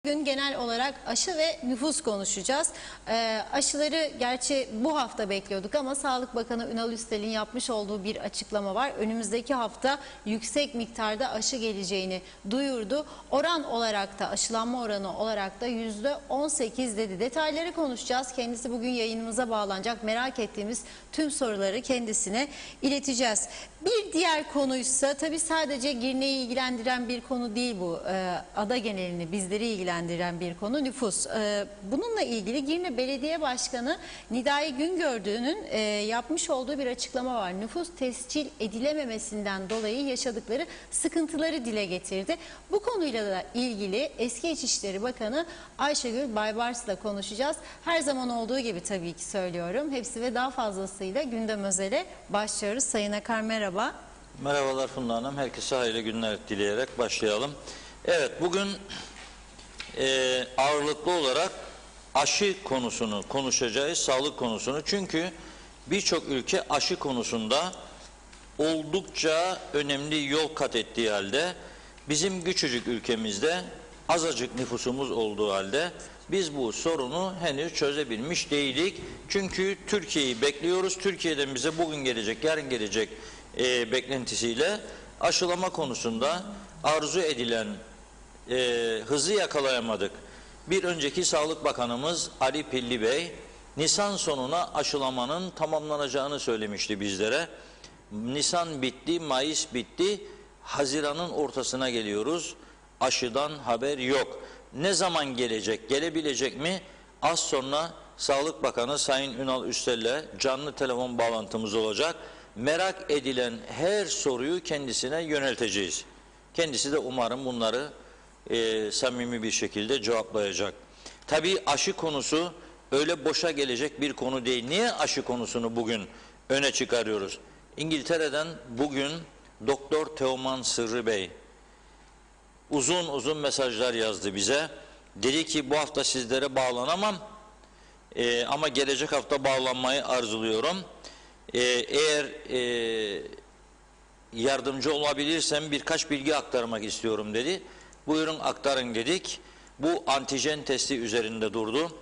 Bugün genel olarak aşı ve nüfus konuşacağız. Aşıları gerçi bu hafta bekliyorduk ama Sağlık Bakanı Ünal Üstel'in yapmış olduğu bir açıklama var. Önümüzdeki hafta yüksek miktarda aşı geleceğini duyurdu. Oran olarak da aşılanma oranı olarak da %18 dedi. Detayları konuşacağız. Kendisi bugün yayınımıza bağlanacak. Merak ettiğimiz tüm soruları kendisine ileteceğiz. Bir diğer konuysa tabii sadece Girne'yi ilgilendiren bir konu değil bu. Ada genelini bizleri ilgilendiren bir konu nüfus. Bununla ilgili Girne Belediye Başkanı Nidai Güngördü'nün yapmış olduğu bir açıklama var. Nüfus tescil edilememesinden dolayı yaşadıkları sıkıntıları dile getirdi. Bu konuyla da ilgili eski İçişleri Bakanı Ayşegül Baybars'la konuşacağız. Her zaman olduğu gibi tabii ki söylüyorum. Hepsi ve daha fazlasıyla gündem özele başlıyoruz. Sayın Akar merhaba. Merhabalar Funda Hanım. Herkese hayırlı günler dileyerek başlayalım. Evet, bugün ağırlıklı olarak aşı konusunu konuşacağız, sağlık konusunu. Çünkü birçok ülke aşı konusunda oldukça önemli yol kat ettiği halde bizim küçücük ülkemizde azıcık nüfusumuz olduğu halde biz bu sorunu henüz çözebilmiş değilik. Çünkü Türkiye'yi bekliyoruz. Türkiye'den bize bugün gelecek, yarın gelecek beklentisiyle aşılama konusunda arzu edilen hızı yakalayamadık. Bir önceki Sağlık Bakanımız Ali Pilli Bey, Nisan sonuna aşılamanın tamamlanacağını söylemişti bizlere. Nisan bitti, Mayıs bitti, Haziran'ın ortasına geliyoruz. Aşıdan haber yok. Ne zaman gelecek, gelebilecek mi? Az sonra Sağlık Bakanı Sayın Ünal Üstel'le canlı telefon bağlantımız olacak. Merak edilen her soruyu kendisine yönelteceğiz. Kendisi de umarım bunları samimi bir şekilde cevaplayacak. Tabii aşı konusu öyle boşa gelecek bir konu değil. Niye aşı konusunu bugün öne çıkarıyoruz? İngiltere'den bugün Doktor Teoman Sırrı Bey uzun uzun mesajlar yazdı bize. Dedi ki bu hafta sizlere bağlanamam ama gelecek hafta bağlanmayı arzuluyorum. Eğer yardımcı olabilirsem birkaç bilgi aktarmak istiyorum dedi. Buyurun aktarın dedik. Bu antijen testi üzerinde durdu.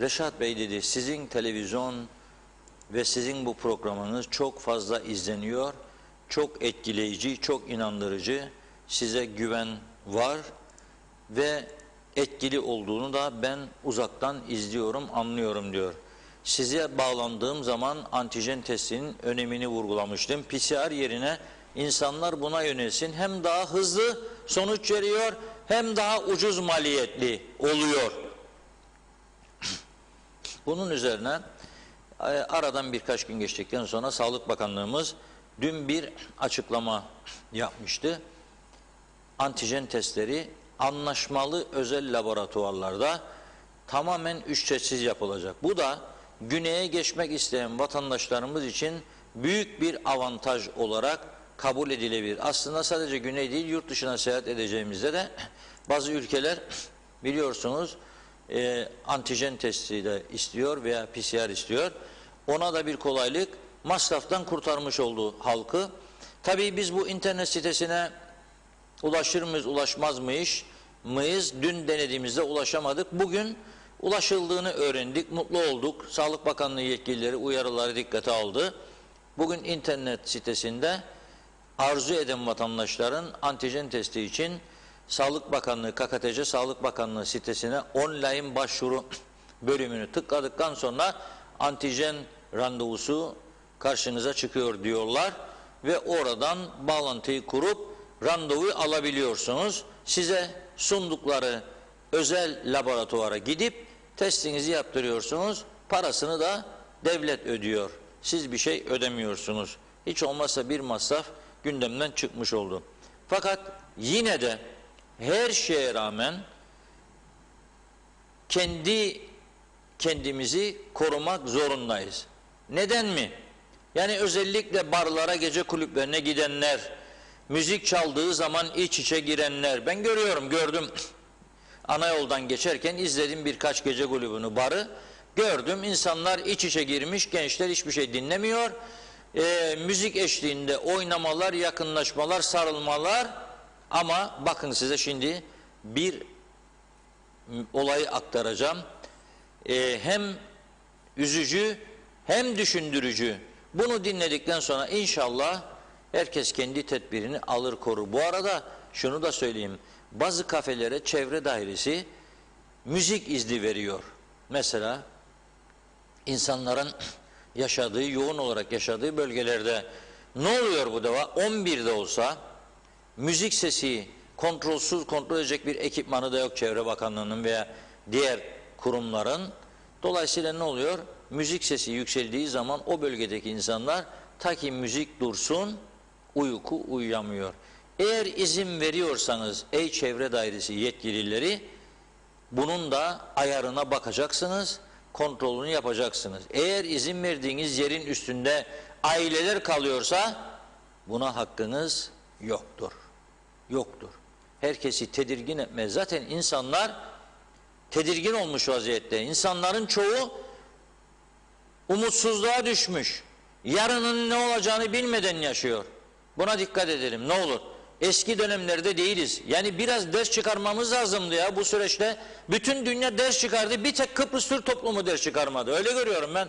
Reşat Bey dedi, sizin televizyon ve sizin bu programınız çok fazla izleniyor. Çok etkileyici, çok inandırıcı. Size güven var ve etkili olduğunu da ben uzaktan izliyorum, anlıyorum diyor. Size bağlandığım zaman antijen testinin önemini vurgulamıştım. PCR yerine insanlar buna yönelsin. Hem daha hızlı sonuç veriyor hem daha ucuz maliyetli oluyor. Bunun üzerine aradan birkaç gün geçtikten sonra Sağlık Bakanlığımız dün bir açıklama yapmıştı. Antijen testleri anlaşmalı özel laboratuvarlarda tamamen ücretsiz yapılacak. Bu da güneye geçmek isteyen vatandaşlarımız için büyük bir avantaj olarak kabul edilebilir. Aslında sadece güney değil, yurt dışına seyahat edeceğimizde de bazı ülkeler biliyorsunuz antijen testi de istiyor veya PCR istiyor. Ona da bir kolaylık, masraftan kurtarmış oldu halkı. Tabii biz bu internet sitesine ulaşır mıyız, ulaşmaz mıyız? Dün denediğimizde ulaşamadık. Bugün ulaşıldığını öğrendik, mutlu olduk. Sağlık Bakanlığı yetkilileri uyarıları dikkate aldı. Bugün internet sitesinde arzu eden vatandaşların antijen testi için Sağlık Bakanlığı, KKTC Sağlık Bakanlığı sitesine online başvuru bölümünü tıkladıktan sonra antijen randevusu karşınıza çıkıyor diyorlar ve oradan bağlantıyı kurup randevuyu alabiliyorsunuz. Size sundukları özel laboratuvara gidip testinizi yaptırıyorsunuz. Parasını da devlet ödüyor. Siz bir şey ödemiyorsunuz. Hiç olmazsa bir masraf gündemden çıkmış oldu. Fakat yine de her şeye rağmen kendimizi korumak zorundayız. Neden mi? Yani özellikle barlara, gece kulüplerine gidenler, müzik çaldığı zaman iç içe girenler, ben gördüm. Ana yoldan geçerken izledim birkaç gece kulübünü, barı. Gördüm insanlar iç içe girmiş, gençler hiçbir şey dinlemiyor. Müzik eşliğinde oynamalar, yakınlaşmalar, sarılmalar. Ama bakın size şimdi bir olayı aktaracağım. Hem üzücü hem düşündürücü. Bunu dinledikten sonra inşallah herkes kendi tedbirini alır korur. Bu arada şunu da söyleyeyim. Bazı kafelere çevre dairesi müzik izni veriyor. Mesela insanların yaşadığı, yoğun olarak yaşadığı bölgelerde ne oluyor bu defa? 11'de olsa müzik sesi kontrol edecek bir ekipmanı da yok Çevre Bakanlığı'nın veya diğer kurumların. Dolayısıyla ne oluyor? Müzik sesi yükseldiği zaman o bölgedeki insanlar ta ki müzik dursun uyuyamıyor. Eğer izin veriyorsanız ey çevre dairesi yetkilileri bunun da ayarına bakacaksınız, kontrolünü yapacaksınız. Eğer izin verdiğiniz yerin üstünde aileler kalıyorsa buna hakkınız yoktur. Yoktur. Herkesi tedirgin etmez. Zaten insanlar tedirgin olmuş vaziyette. İnsanların çoğu umutsuzluğa düşmüş. Yarının ne olacağını bilmeden yaşıyor. Buna dikkat edelim ne olur. Eski dönemlerde değiliz. Yani biraz ders çıkarmamız lazımdı ya bu süreçte. Bütün dünya ders çıkardı. Bir tek Kıbrıs Türk toplumu ders çıkarmadı. Öyle görüyorum ben.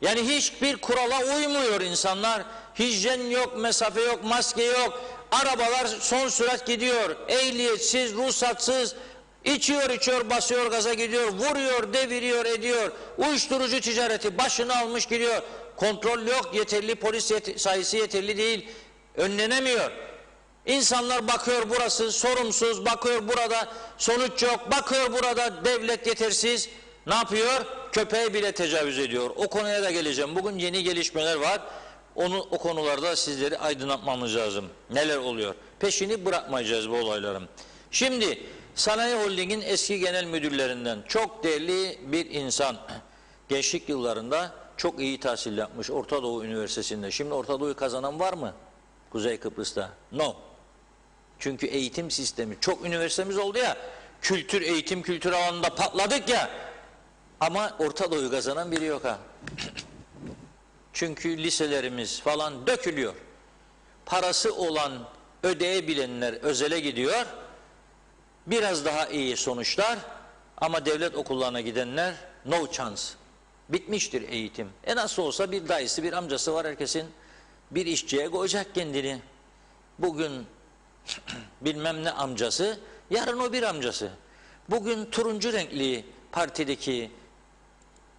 Yani hiçbir kurala uymuyor insanlar. Hijyen yok, mesafe yok, maske yok. Arabalar son sürat gidiyor. Ehliyetsiz, ruhsatsız. İçiyor, basıyor, gaza gidiyor. Vuruyor, deviriyor, ediyor. Uyuşturucu ticareti başını almış gidiyor. Kontrol yok, yeterli polis sayısı yeterli değil. Önlenemiyor. İnsanlar bakıyor burası sorumsuz, bakıyor burada sonuç yok, bakıyor burada devlet yetersiz. Ne yapıyor? Köpeğe bile tecavüz ediyor. O konuya da geleceğim. Bugün yeni gelişmeler var. O konularda sizleri aydınlatmamız lazım. Neler oluyor? Peşini bırakmayacağız bu olayların. Şimdi Sanayi Holding'in eski genel müdürlerinden çok değerli bir insan. Gençlik yıllarında çok iyi tahsil yapmış Orta Doğu Üniversitesi'nde. Şimdi Orta Doğu'yu kazanan var mı? Kuzey Kıbrıs'ta. No. Çünkü eğitim sistemi, çok üniversitemiz oldu ya, eğitim kültür alanında patladık ya, ama Orta Doğu'yu kazanan biri yok ha. Çünkü liselerimiz falan dökülüyor. Parası olan ödeyebilenler özele gidiyor, biraz daha iyi sonuçlar, ama devlet okullarına gidenler no chance. Bitmiştir eğitim. Nasıl olsa bir dayısı, bir amcası var herkesin, bir işçiye koyacak kendini. Bugün bilmem ne amcası, yarın o bir amcası. Bugün turuncu renkli partideki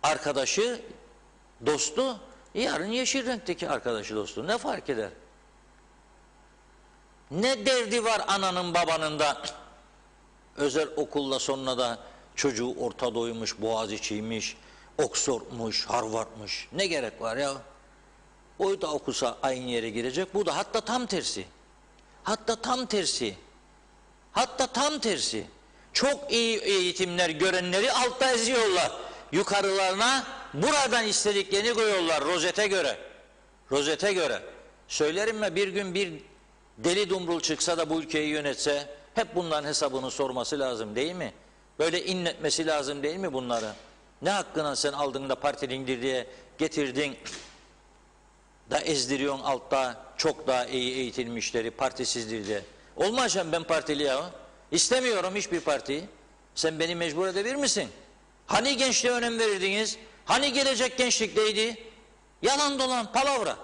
arkadaşı, dostu, yarın yeşil renkteki arkadaşı, dostu. Ne fark eder? Ne derdi var ananın babanın da özel okulla sonra da çocuğu Orta Doğu'ymuş, Boğaziçi'ymiş, Oxford'muş, Harvard'mış. Ne gerek var ya? O da okusa aynı yere girecek. Bu da hatta tam tersi. Hatta tam tersi. Hatta tam tersi. Çok iyi eğitimler görenleri altta eziyorlar. Yukarılarına buradan istediklerini koyuyorlar rozete göre. Rozete göre. Söylerim ya, bir gün bir deli dumrul çıksa da bu ülkeyi yönetse hep bunların hesabını sorması lazım değil mi? Böyle inletmesi lazım değil mi bunları? Ne hakkına sen aldın da partilindir diye getirdin da ezdiriyorsun altta çok daha iyi eğitilmişleri partisizdir diye. Olmaz ben partili ya. İstemiyorum hiçbir partiyi. Sen beni mecbur edebilir misin? Hani gençliğe önem verirdiniz? Hani gelecek gençlikteydi? Yalan dolan palavra.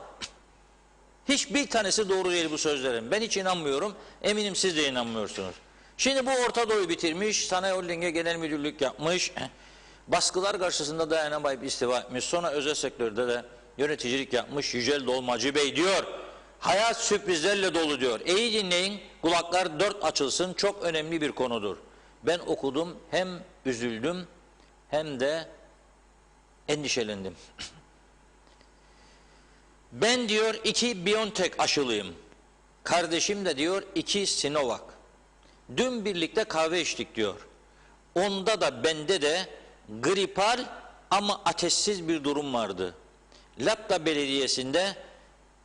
Hiçbir tanesi doğru değil bu sözlerin. Ben hiç inanmıyorum. Eminim siz de inanmıyorsunuz. Şimdi bu Orta Doğu'yu bitirmiş. Sanayi Holding'e genel müdürlük yapmış. Baskılar karşısında dayanamayıp istifa etmiş. Sonra özel sektörde de yöneticilik yapmış Yücel Dolmacı Bey diyor. Hayat sürprizlerle dolu diyor. İyi dinleyin, kulaklar dört açılsın, çok önemli bir konudur. Ben okudum, hem üzüldüm hem de endişelendim. Ben diyor 2 BioNTech aşılıyım. Kardeşim de diyor 2 Sinovac. Dün birlikte kahve içtik diyor. Onda da bende de gripal ama ateşsiz bir durum vardı. Lapta Belediyesi'nde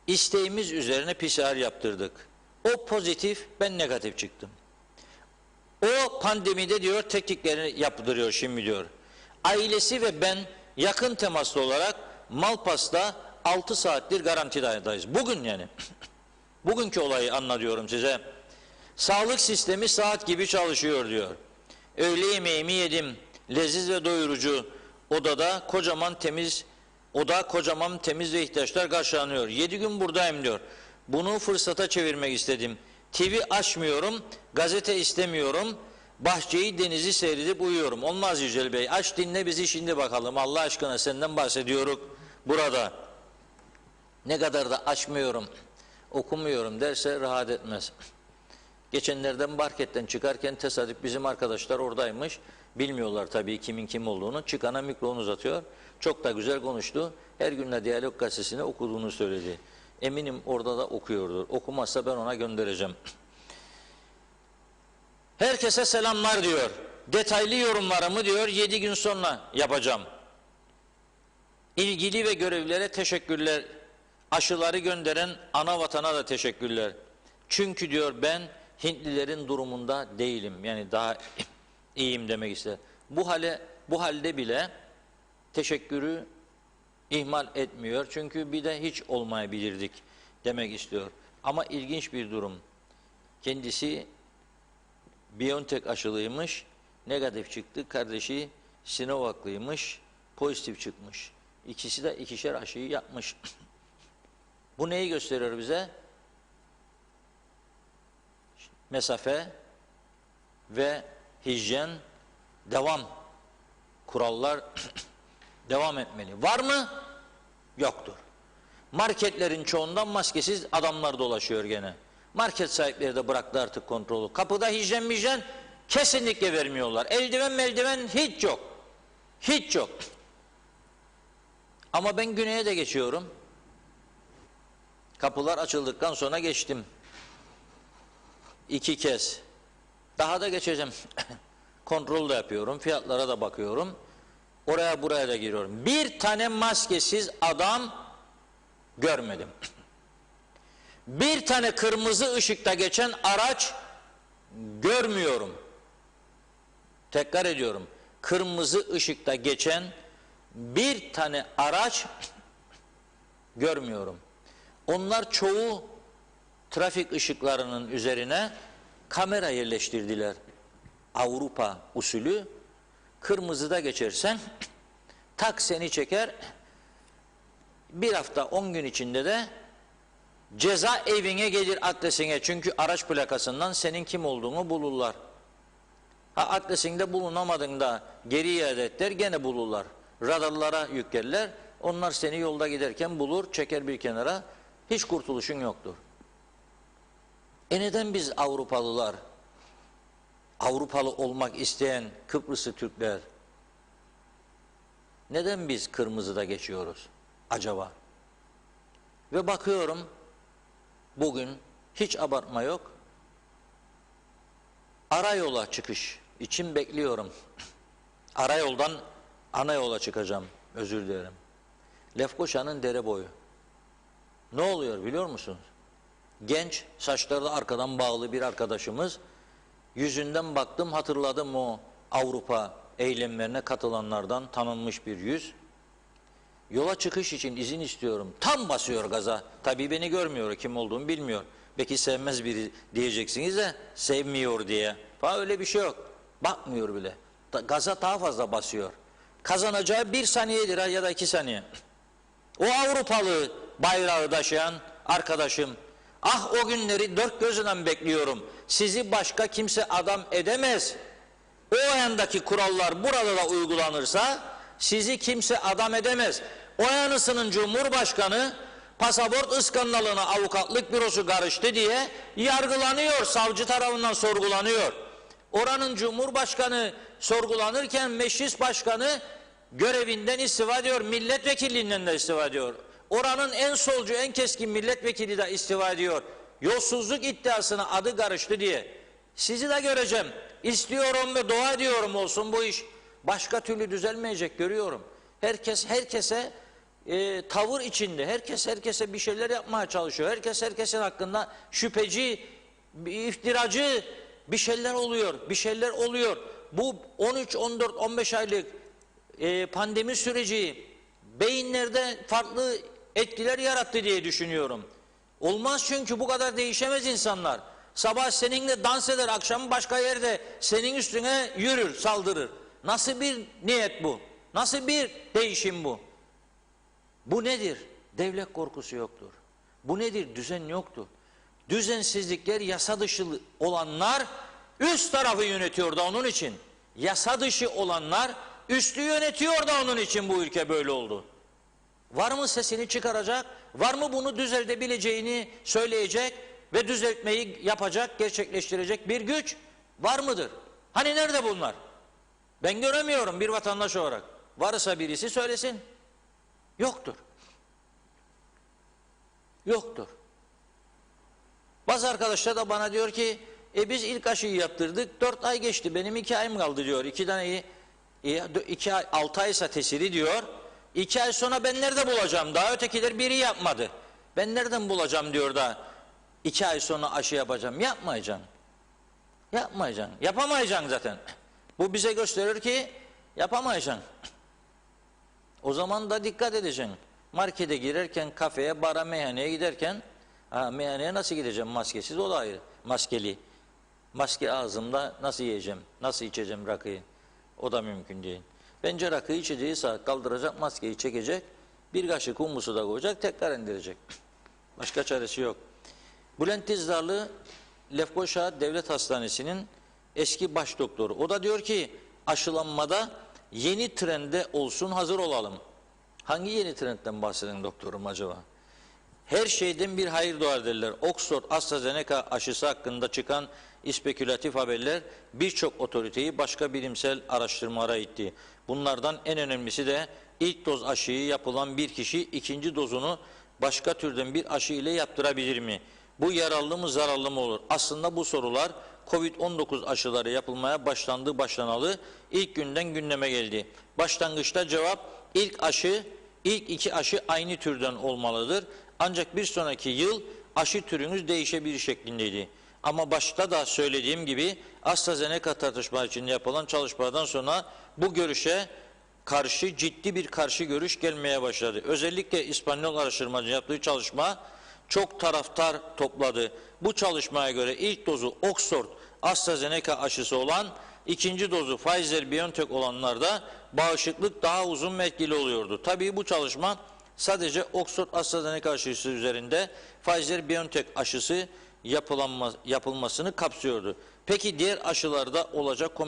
isteğimiz üzerine PCR yaptırdık. O pozitif, ben negatif çıktım. O pandemide diyor tetkiklerini yaptırıyor şimdi diyor. Ailesi ve ben yakın temaslı olarak Malpas'ta 6 saattir garantidayız. Bugün yani. Bugünkü olayı anlatıyorum size. Sağlık sistemi saat gibi çalışıyor diyor. Öğle yemeğimi yedim. Leziz ve doyurucu. Odada kocaman temiz ve ihtiyaçlar karşılanıyor. 7 gün buradayım diyor. Bunu fırsata çevirmek istedim. TV açmıyorum, gazete istemiyorum. Bahçeyi, denizi seyredip uyuyorum. Olmaz Yücel Bey. Aç dinle bizi şimdi bakalım. Allah aşkına senden bahsediyoruz burada. Ne kadar da açmıyorum, okumuyorum derse rahat etmez. Geçenlerden marketten çıkarken tesadüf bizim arkadaşlar oradaymış. Bilmiyorlar tabii kimin kim olduğunu. Çıkana mikrofonu uzatıyor. Çok da güzel konuştu. Her gün de Diyalog Gazetesi'ni okuduğunu söyledi. Eminim orada da okuyordur. Okumazsa ben ona göndereceğim. Herkese selamlar diyor. Detaylı yorumlarımı diyor 7 gün sonra yapacağım. İlgili ve görevlilere teşekkürler. Aşıları gönderen ana vatana da teşekkürler. Çünkü diyor ben Hintlilerin durumunda değilim. Yani daha iyiyim demek ister. Bu halde bile teşekkürü ihmal etmiyor. Çünkü bir de hiç olmayabilirdik demek istiyor. Ama ilginç bir durum. Kendisi BioNTech aşılıymış. Negatif çıktı. Kardeşi Sinovac'lıymış. Pozitif çıkmış. İkisi de ikişer aşıyı yapmış. Bu neyi gösteriyor bize? Mesafe ve hijyen devam. Kurallar devam etmeli. Var mı? Yoktur. Marketlerin çoğundan maskesiz adamlar dolaşıyor gene. Market sahipleri de bıraktı artık kontrolü. Kapıda hijyen kesinlikle vermiyorlar. Eldiven hiç yok. Hiç yok. Ama ben güneye de geçiyorum. Kapılar açıldıktan sonra geçtim. 2 kez. Daha da geçeceğim. Kontrol de yapıyorum. Fiyatlara da bakıyorum. Oraya buraya da giriyorum. Bir tane maskesiz adam görmedim. Bir tane kırmızı ışıkta geçen araç görmüyorum. Tekrar ediyorum. Kırmızı ışıkta geçen bir tane araç görmüyorum. Onlar çoğu trafik ışıklarının üzerine kamera yerleştirdiler. Avrupa usulü. Kırmızıda geçersen tak seni çeker. 1 hafta 10 gün içinde de ceza evine gelir adresine. Çünkü araç plakasından senin kim olduğunu bulurlar. Adresinde bulunamadığında geri iade et der gene bulurlar. Radarlara yüklerler. Onlar seni yolda giderken bulur, çeker bir kenara. Hiç kurtuluşun yoktur. Neden biz Avrupalılar, Avrupalı olmak isteyen Kıbrıslı Türkler, neden biz kırmızıda geçiyoruz acaba? Ve bakıyorum, bugün hiç abartma yok, arayola çıkış için bekliyorum. Arayoldan ana yola çıkacağım, özür dilerim. Lefkoşa'nın dere boyu. Ne oluyor biliyor musunuz? Genç, saçları da arkadan bağlı bir arkadaşımız, yüzünden baktım hatırladım o Avrupa eylemlerine katılanlardan tanınmış bir yüz. Yola çıkış için izin istiyorum. Tam basıyor gaza. Tabii beni görmüyor, kim olduğumu bilmiyor. Belki sevmez biri diyeceksiniz de sevmiyor diye. Falan öyle bir şey yok. Bakmıyor bile. Gaza daha fazla basıyor. Kazanacağı 1 saniyedir ya da 2 saniye. O Avrupalı bayrağı taşıyan arkadaşım, ah o günleri 4 gözle bekliyorum. Sizi başka kimse adam edemez. O yandaki kurallar burada da uygulanırsa sizi kimse adam edemez. O yanısının Cumhurbaşkanı pasaport iskandalına avukatlık bürosu karıştı diye yargılanıyor, savcı tarafından sorgulanıyor. Oranın Cumhurbaşkanı sorgulanırken meclis başkanı görevinden istifa ediyor, milletvekilliğinden de istifa ediyor. Oranın en solcu, en keskin milletvekili de istifa ediyor. Yolsuzluk iddiasına adı karıştı diye. Sizi de göreceğim. İstiyorum ve dua ediyorum olsun bu iş. Başka türlü düzelmeyecek görüyorum. Herkes herkese tavır içinde. Herkes herkese bir şeyler yapmaya çalışıyor. Herkes herkesin hakkında şüpheci, iftiracı bir şeyler oluyor. Bir şeyler oluyor. Bu 13, 14, 15 aylık pandemi süreci beyinlerde farklı etkiler yarattı diye düşünüyorum. Olmaz çünkü bu kadar değişemez insanlar. Sabah seninle dans eder, akşam başka yerde senin üstüne yürür, saldırır. Nasıl bir niyet bu? Nasıl bir değişim bu? Bu nedir? Devlet korkusu yoktur. Bu nedir? Düzen yoktur. Düzensizlikler, yasa dışı olanlar üst tarafı yönetiyor da onun için. Yasa dışı olanlar üstü yönetiyor da onun için bu ülke böyle oldu. Var mı sesini çıkaracak? Var mı bunu düzeltebileceğini söyleyecek ve düzeltmeyi yapacak, gerçekleştirecek bir güç var mıdır? Hani nerede bunlar? Ben göremiyorum bir vatandaş olarak. Varsa birisi söylesin. Yoktur. Yoktur. Bazı arkadaşlar da bana diyor ki biz ilk aşıyı yaptırdık, 4 ay geçti, benim 2 ayım kaldı diyor. 2 ay, 6 aysa tesiri diyor. 2 ay sonra ben nerede bulacağım? Daha ötekiler biri yapmadı. Ben nereden bulacağım diyor da 2 ay sonra aşı yapacağım. Yapmayacaksın. Yapmayacaksın. Yapamayacaksın zaten. Bu bize gösterir ki yapamayacaksın. O zaman da dikkat edeceksin. Markete girerken, kafeye, bara, meyhaneye giderken, meyhaneye nasıl gideceğim maskesiz, o da ayrı. Maskeli. Maske ağzımda nasıl yiyeceğim, nasıl içeceğim rakıyı? O da mümkün değil. Bence rakıyı içeceği saat kaldıracak, maskeyi çekecek, bir kaşık humusu da koyacak, tekrar indirecek. Başka çaresi yok. Bülent Dizdarlı, Lefkoşa Devlet Hastanesi'nin eski baş doktoru. O da diyor ki aşılanmada yeni trende olsun, hazır olalım. Hangi yeni trendten bahseden doktorum acaba? Her şeyden bir hayır doğar derler. Oxford AstraZeneca aşısı hakkında çıkan spekülatif haberler birçok otoriteyi başka bilimsel araştırmalara itti. Bunlardan en önemlisi de ilk doz aşıyı yapılan bir kişi ikinci dozunu başka türden bir aşı ile yaptırabilir mi? Bu yararlı mı, zararlı mı olur? Aslında bu sorular Covid-19 aşıları yapılmaya başlanalı ilk günden gündeme geldi. Başlangıçta cevap ilk 2 aşı aynı türden olmalıdır. Ancak bir sonraki yıl aşı türünüz değişebilir şeklindeydi. Ama başta da söylediğim gibi AstraZeneca tartışma için yapılan çalışmalardan sonra bu görüşe karşı ciddi bir karşı görüş gelmeye başladı. Özellikle İspanyol araştırmacı yaptığı çalışma çok taraftar topladı. Bu çalışmaya göre ilk dozu Oxford AstraZeneca aşısı olan, ikinci dozu Pfizer-BioNTech olanlarda bağışıklık daha uzun ve etkili oluyordu. Tabii bu çalışma sadece Oxford AstraZeneca aşısı üzerinde Pfizer-BioNTech aşısı yapılmasını kapsıyordu. Peki diğer aşılarda olacak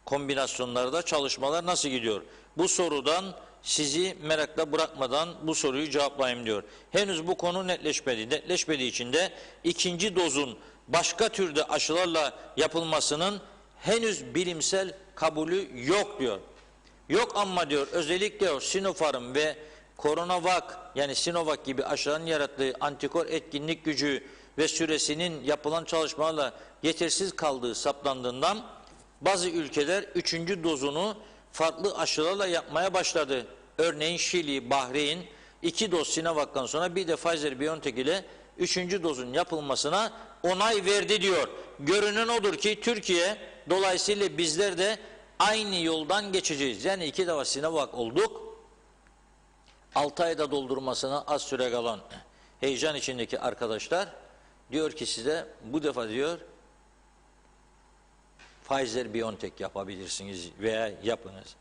kombinasyonlarda çalışmalar nasıl gidiyor? Bu sorudan sizi merakla bırakmadan bu soruyu cevaplayayım diyor. Henüz bu konu netleşmedi. Netleşmediği için de ikinci dozun başka türde aşılarla yapılmasının henüz bilimsel kabulü yok diyor. Yok ama diyor özellikle o Sinopharm ve CoronaVac yani Sinovac gibi aşıların yarattığı antikor etkinlik gücü ve süresinin yapılan çalışmalarla yetersiz kaldığı saptandığından bazı ülkeler 3. dozunu farklı aşılarla yapmaya başladı. Örneğin Şili, Bahreyn 2 doz Sinovac'tan sonra bir de Pfizer-BioNTech ile 3. dozun yapılmasına onay verdi diyor. Görünen odur ki Türkiye dolayısıyla bizler de aynı yoldan geçeceğiz. Yani 2 defa Sinovac olduk. 6 ayda doldurmasına az süre kalan heyecan içindeki arkadaşlar diyor ki size bu defa diyor Pfizer-BioNTech yapabilirsiniz veya yapınız.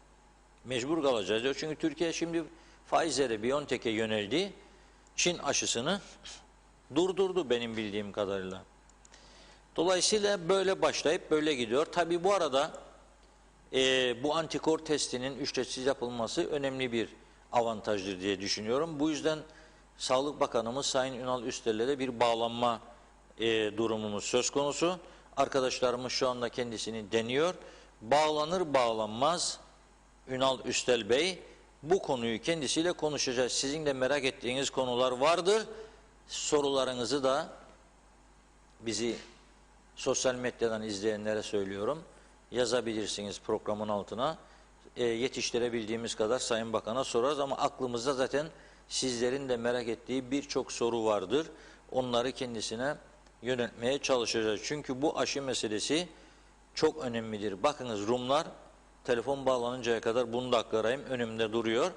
Mecbur kalacağız diyor. Çünkü Türkiye şimdi Pfizer'e, BioNTech'e yöneldi. Çin aşısını durdurdu benim bildiğim kadarıyla. Dolayısıyla böyle başlayıp böyle gidiyor. Tabii bu arada bu antikor testinin ücretsiz yapılması önemli bir avantajdır diye düşünüyorum. Bu yüzden Sağlık Bakanımız Sayın Ünal Üstel'le de bir bağlanma durumumuz söz konusu. Arkadaşlarımız şu anda kendisini deniyor. Bağlanır bağlanmaz Ünal Üstel Bey bu konuyu kendisiyle konuşacağız. Sizin de merak ettiğiniz konular vardır. Sorularınızı da bizi sosyal medyadan izleyenlere söylüyorum. Yazabilirsiniz programın altına. Yetiştirebildiğimiz kadar Sayın Bakan'a sorarız ama aklımızda zaten sizlerin de merak ettiği birçok soru vardır. Onları kendisine yöneltmeye çalışacağız. Çünkü bu aşı meselesi çok önemlidir. Bakınız Rumlar telefon bağlanıncaya kadar bunu da aktarayım. Önümde duruyor.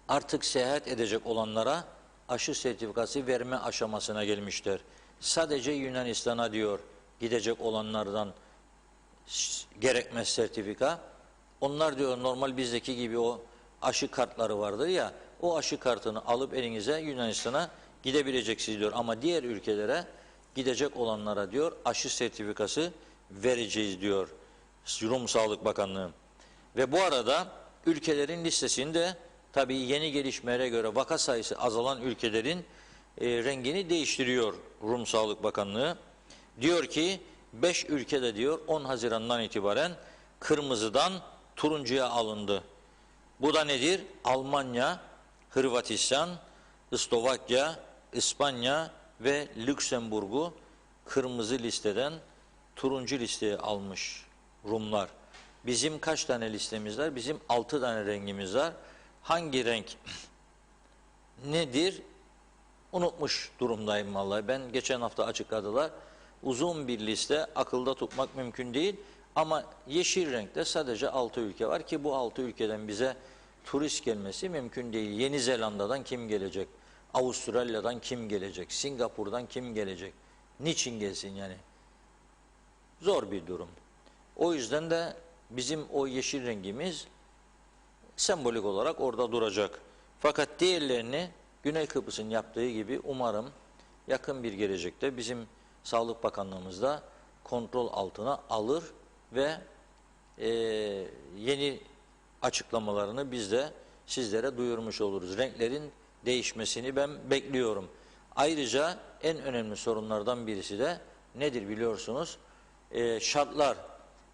Artık seyahat edecek olanlara aşı sertifikası verme aşamasına gelmişler. sadece Yunanistan'a diyor gidecek olanlardan gerekmez sertifika. Onlar diyor normal bizdeki gibi o aşı kartları vardır ya, o aşı kartını alıp elinize Yunanistan'a gidebileceksiniz diyor. Ama diğer ülkelere gidecek olanlara diyor aşı sertifikası vereceğiz diyor Rum Sağlık Bakanlığı. Ve bu arada ülkelerin listesinde tabii yeni gelişmelere göre vaka sayısı azalan ülkelerin rengini değiştiriyor Rum Sağlık Bakanlığı. Diyor ki 5 ülkede diyor 10 Haziran'dan itibaren kırmızıdan turuncuya alındı. Bu da nedir? Almanya, Hırvatistan, Slovakya, İspanya ve Lüksemburg'u kırmızı listeden turuncu listeye almış Rumlar. Bizim kaç tane listemiz var? Bizim 6 tane rengimiz var. Hangi renk nedir? Unutmuş durumdayım vallahi. Ben geçen hafta açıkladılar. Uzun bir liste, akılda tutmak mümkün değil. Ama yeşil renkte sadece 6 ülke var ki bu 6 ülkeden bize turist gelmesi mümkün değil. Yeni Zelanda'dan kim gelecek? Avustralya'dan kim gelecek? Singapur'dan kim gelecek? Niçin gelsin yani? Zor bir durum. O yüzden de bizim o yeşil rengimiz sembolik olarak orada duracak. Fakat diğerlerini Güney Kıbrıs'ın yaptığı gibi umarım yakın bir gelecekte bizim Sağlık Bakanlığımız da kontrol altına alır ve yeni açıklamalarını biz de sizlere duyurmuş oluruz. Renklerin değişmesini ben bekliyorum. Ayrıca en önemli sorunlardan birisi de nedir biliyorsunuz? Şartlar.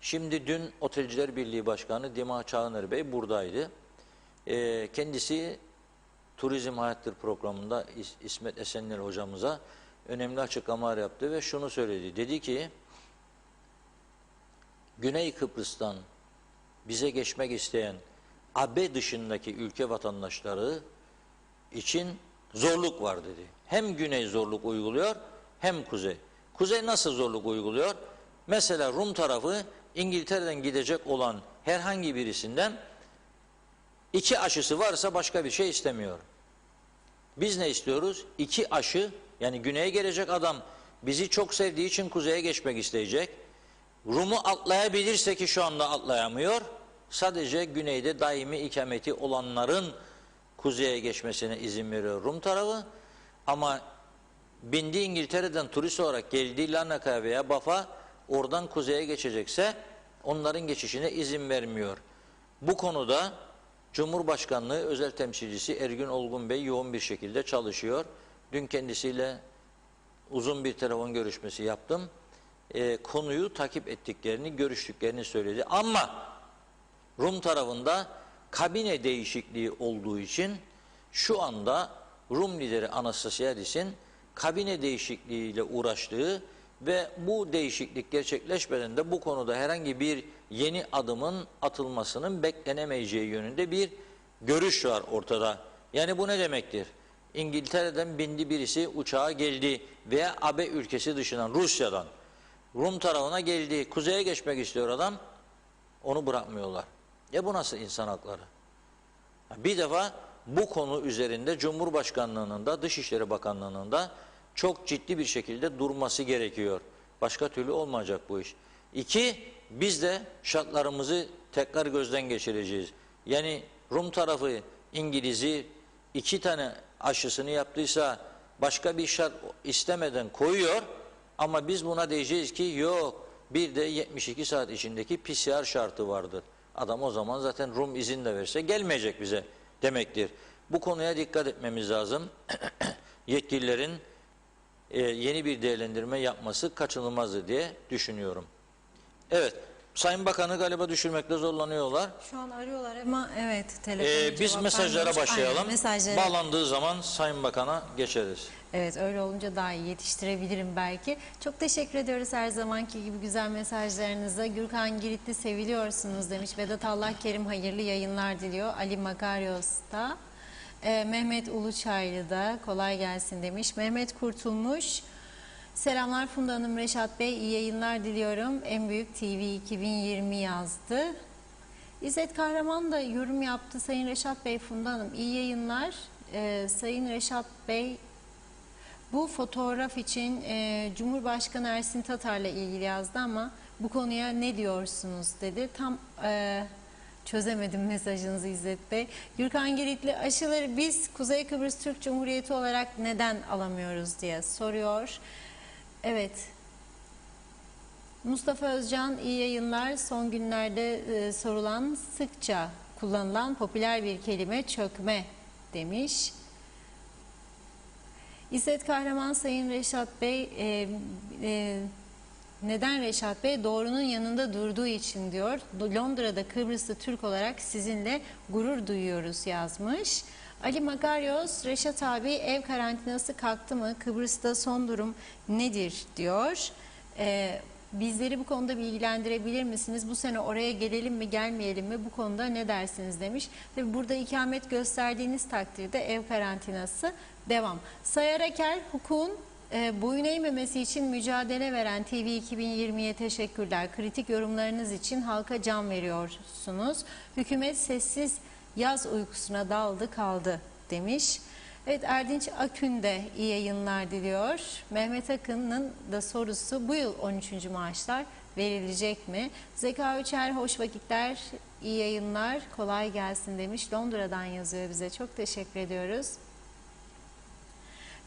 Şimdi dün Otelciler Birliği Başkanı Dima Çağınır Bey buradaydı. Kendisi Turizm Hayattır programında İsmet Esenler hocamıza önemli açıklamalar yaptı ve şunu söyledi. Dedi ki Güney Kıbrıs'tan bize geçmek isteyen AB dışındaki ülke vatandaşları için zorluk var dedi. Hem Güney zorluk uyguluyor hem Kuzey. Kuzey nasıl zorluk uyguluyor? Mesela Rum tarafı İngiltere'den gidecek olan herhangi birisinden 2 aşısı varsa başka bir şey istemiyor. Biz ne istiyoruz? 2 aşı, yani güneye gelecek adam bizi çok sevdiği için kuzeye geçmek isteyecek. Rum'u atlayabilirse ki şu anda atlayamıyor. Sadece güneyde daimi ikameti olanların kuzeye geçmesine izin veriyor Rum tarafı. Ama bindiği İngiltere'den turist olarak geldiği Larnaka'ya veya Baf'a oradan kuzeye geçecekse onların geçişine izin vermiyor. Bu konuda Cumhurbaşkanlığı özel temsilcisi Ergün Olgun Bey yoğun bir şekilde çalışıyor. Dün kendisiyle uzun bir telefon görüşmesi yaptım. Konuyu takip ettiklerini, görüştüklerini söyledi. Ama Rum tarafında kabine değişikliği olduğu için şu anda Rum lideri Anastasiadis'in kabine değişikliğiyle uğraştığı ve bu değişiklik gerçekleşmeden de bu konuda herhangi bir yeni adımın atılmasının beklenemeyeceği yönünde bir görüş var ortada. Yani bu ne demektir? İngiltere'den bindi birisi uçağa geldi veya AB ülkesi dışından Rusya'dan Rum tarafına geldi, kuzeye geçmek istiyor adam, onu bırakmıyorlar. Ya bu nasıl insan hakları? Bir defa bu konu üzerinde Cumhurbaşkanlığının da Dışişleri Bakanlığı'nın da çok ciddi bir şekilde durması gerekiyor. Başka türlü olmayacak bu iş. 2, biz de şartlarımızı tekrar gözden geçireceğiz. Yani Rum tarafı İngiliz'i 2 tane aşısını yaptıysa başka bir şart istemeden koyuyor ama biz buna diyeceğiz ki yok, bir de 72 saat içindeki PCR şartı vardır. Adam o zaman zaten Rum izin de verse gelmeyecek bize demektir. Bu konuya dikkat etmemiz lazım. Yetkililerin yeni bir değerlendirme yapması kaçınılmazdır diye düşünüyorum. Evet, Sayın Bakan'ı galiba düşürmekte zorlanıyorlar. Şu an arıyorlar ama evet. Telefonu Biz mesajlara başlayalım. Aynen, mesajlara. Bağlandığı zaman Sayın Bakan'a geçeriz. Evet, öyle olunca daha iyi yetiştirebilirim belki. Çok teşekkür ediyoruz her zamanki gibi güzel mesajlarınıza. Gürkan Giritli seviliyorsunuz demiş. Vedat Allah Kerim hayırlı yayınlar diliyor. Ali Makaryos da. Mehmet Uluçaylı da kolay gelsin demiş. Mehmet Kurtulmuş. Selamlar Funda Hanım, Reşat Bey, iyi yayınlar diliyorum. En Büyük TV 2020 yazdı. İzzet Kahraman da yorum yaptı. Sayın Reşat Bey, Funda Hanım iyi yayınlar. Sayın Reşat Bey, Bu fotoğraf için Cumhurbaşkanı Ersin Tatar'la ilgili yazdı ama bu konuya ne diyorsunuz dedi. Tam çözemedim mesajınızı İzzet Bey. Gürkan Giritli, aşıları biz Kuzey Kıbrıs Türk Cumhuriyeti olarak neden alamıyoruz diye soruyor. Evet. Mustafa Özcan, iyi yayınlar. Son günlerde sorulan, sıkça kullanılan popüler bir kelime çökme demiş. İzzet Kahraman, Sayın Reşat Bey, neden Reşat Bey? Doğrunun yanında durduğu için diyor. Londra'da Kıbrıslı Türk olarak sizinle gurur duyuyoruz yazmış. Ali Makaryos, Reşat abi ev karantinası kalktı mı? Kıbrıs'ta son durum nedir diyor. Bizleri bu konuda bilgilendirebilir misiniz? Bu sene oraya gelelim mi gelmeyelim mi? Bu konuda ne dersiniz demiş. Tabii burada ikamet gösterdiğiniz takdirde ev karantinası devam. Sayar Aker, hukukun boyun eğmemesi için mücadele veren TV 2020'ye teşekkürler. Kritik yorumlarınız için halka can veriyorsunuz. Hükümet sessiz yaz uykusuna daldı kaldı demiş. Evet, Erdinç Akün de iyi yayınlar diliyor. Mehmet Akın'ın da sorusu, bu yıl 13. maaşlar verilecek mi? Zeka Üçer, hoş vakitler, iyi yayınlar, kolay gelsin demiş. Londra'dan yazıyor bize, çok teşekkür ediyoruz.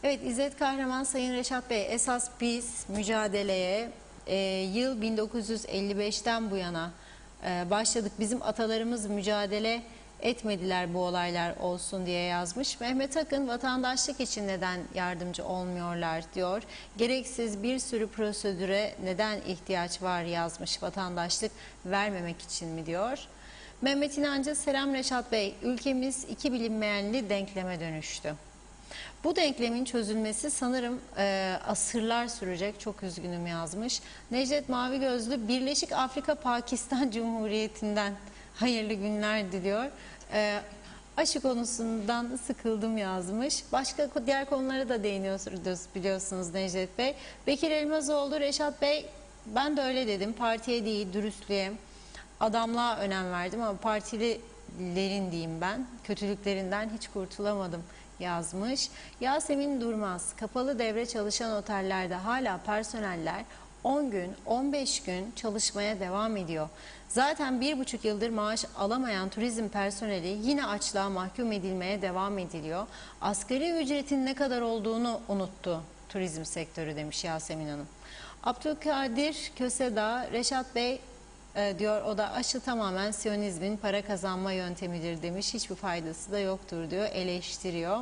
Evet, İzzet Kahraman, Sayın Reşat Bey, esas biz mücadeleye yıl 1955'ten bu yana başladık. Bizim atalarımız mücadele etmediler bu olaylar olsun diye yazmış. Mehmet Akın, vatandaşlık için neden yardımcı olmuyorlar diyor. Gereksiz bir sürü prosedüre neden ihtiyaç var yazmış, vatandaşlık vermemek için mi diyor. Mehmet İnancı, selam Reşat Bey, ülkemiz iki bilinmeyenli denkleme dönüştü. Bu denklemin çözülmesi sanırım asırlar sürecek. Çok üzgünüm yazmış. Necdet Mavi Gözlü, Birleşik Afrika Pakistan Cumhuriyeti'nden hayırlı günler diliyor. Aşı konusundan sıkıldım yazmış. Başka diğer konulara da değiniyoruz biliyorsunuz Necdet Bey. Bekir Elmazoğlu, Reşat Bey, ben de öyle dedim. Partiye değil, dürüstlüğe, adamlığa önem verdim ama partililerin diyeyim ben, kötülüklerinden hiç kurtulamadım yazmış. Yasemin Durmaz, kapalı devre çalışan otellerde hala personeller 10 gün, 15 gün çalışmaya devam ediyor. Zaten 1,5 yıldır maaş alamayan turizm personeli yine açlığa mahkum edilmeye devam ediliyor. Asgari ücretin ne kadar olduğunu unuttu turizm sektörü demiş Yasemin Hanım. Abdülkadir Kösedağ, Reşat Bey diyor, o da aşı tamamen Siyonizmin para kazanma yöntemidir demiş. Hiçbir faydası da yoktur diyor, eleştiriyor.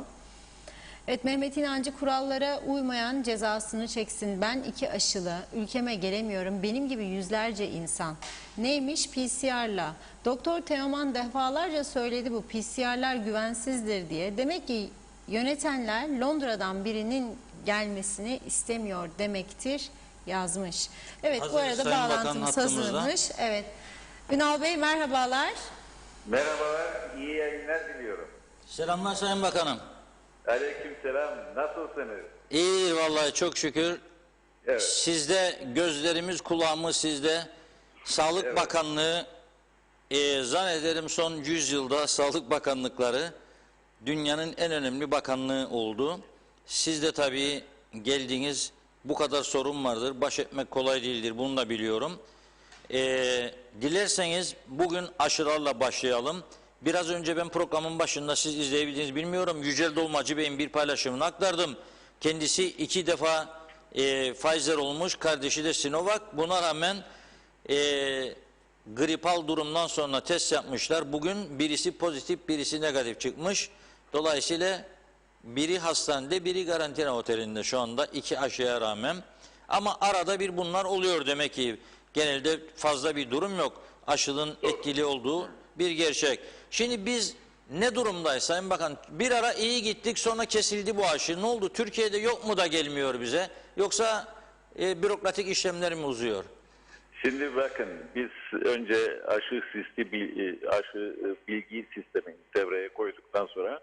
Evet, Mehmet İnancı, kurallara uymayan cezasını çeksin. Ben 2 aşılı, ülkeme gelemiyorum. Benim gibi yüzlerce insan. Neymiş? PCR'la. Doktor Teoman defalarca söyledi, bu PCR'lar güvensizdir diye. Demek ki yönetenler Londra'dan birinin gelmesini istemiyor demektir yazmış. Evet, Hazır, bu arada Sayın Bakan bağlantımız hattımızda. hazırmış. Evet. Ünal Bey, merhabalar. Merhabalar, iyi yayınlar diliyorum. Selamlar Sayın Bakanım. Aleykümselam, nasılsınız? İyi vallahi, çok şükür. Evet, Sizde gözlerimiz, kulağımız sizde. Sağlık Evet. Bakanlığı, zannederim son 100 yılda Sağlık Bakanlıkları dünyanın en önemli bakanlığı oldu. Siz de tabii geldiğiniz, bu kadar sorun vardır. Baş etmek kolay değildir, bunu da biliyorum. Dilerseniz bugün aşılarla başlayalım. Biraz önce ben programın başında, siz izleyebildiğiniz bilmiyorum, Yücel Dolmacı Bey'in bir paylaşımını aktardım. Kendisi 2 defa Pfizer olmuş, kardeşi de Sinovac. Buna rağmen gripal durumdan sonra test yapmışlar. Bugün birisi pozitif, birisi negatif çıkmış. Dolayısıyla biri hastanede, biri karantina otelinde şu anda, 2 aşıya rağmen. Ama arada bir bunlar oluyor demek ki. Genelde fazla bir durum yok. Aşının etkili olduğu bir gerçek. Şimdi biz ne durumdayız Sayın Bakan? Bir ara iyi gittik, sonra kesildi bu aşı. Ne oldu? Türkiye'de yok mu da gelmiyor bize? Yoksa bürokratik işlemler mi uzuyor? şimdi bakın biz önce aşı bilgi sistemini devreye koyduktan sonra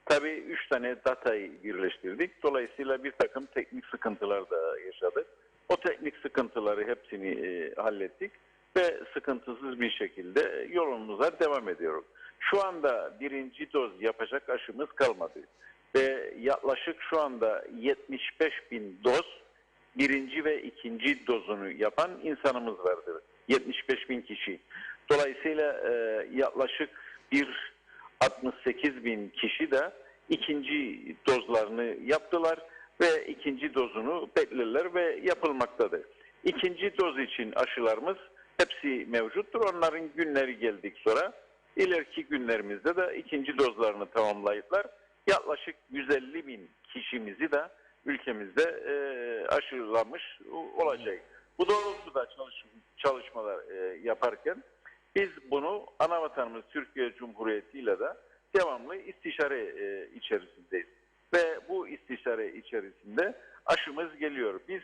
tabii 3 tane datayı birleştirdik. Dolayısıyla bir takım teknik sıkıntılar da yaşadık. O teknik sıkıntıları hepsini hallettik ve sıkıntısız bir şekilde yolumuza devam ediyoruz. Şu anda 1. doz yapacak aşımız kalmadı. ve yaklaşık şu anda 75 bin doz birinci ve ikinci dozunu yapan insanımız vardır. 75 bin kişi. Dolayısıyla yaklaşık 68 bin kişi de ikinci dozlarını yaptılar ve ikinci dozunu beklerler ve yapılmaktadır. İkinci doz için aşılarımız hepsi mevcuttur. Onların günleri geldik sonra ileriki günlerimizde de ikinci dozlarını tamamlayıplar. Yaklaşık 150 bin kişimizi de ülkemizde aşılamış olacak. Bu doğrultuda çalışmalar yaparken biz bunu anavatanımız Türkiye Cumhuriyeti ile de devamlı istişare içerisindeyiz. Ve bu istişare içerisinde aşımız geliyor. Biz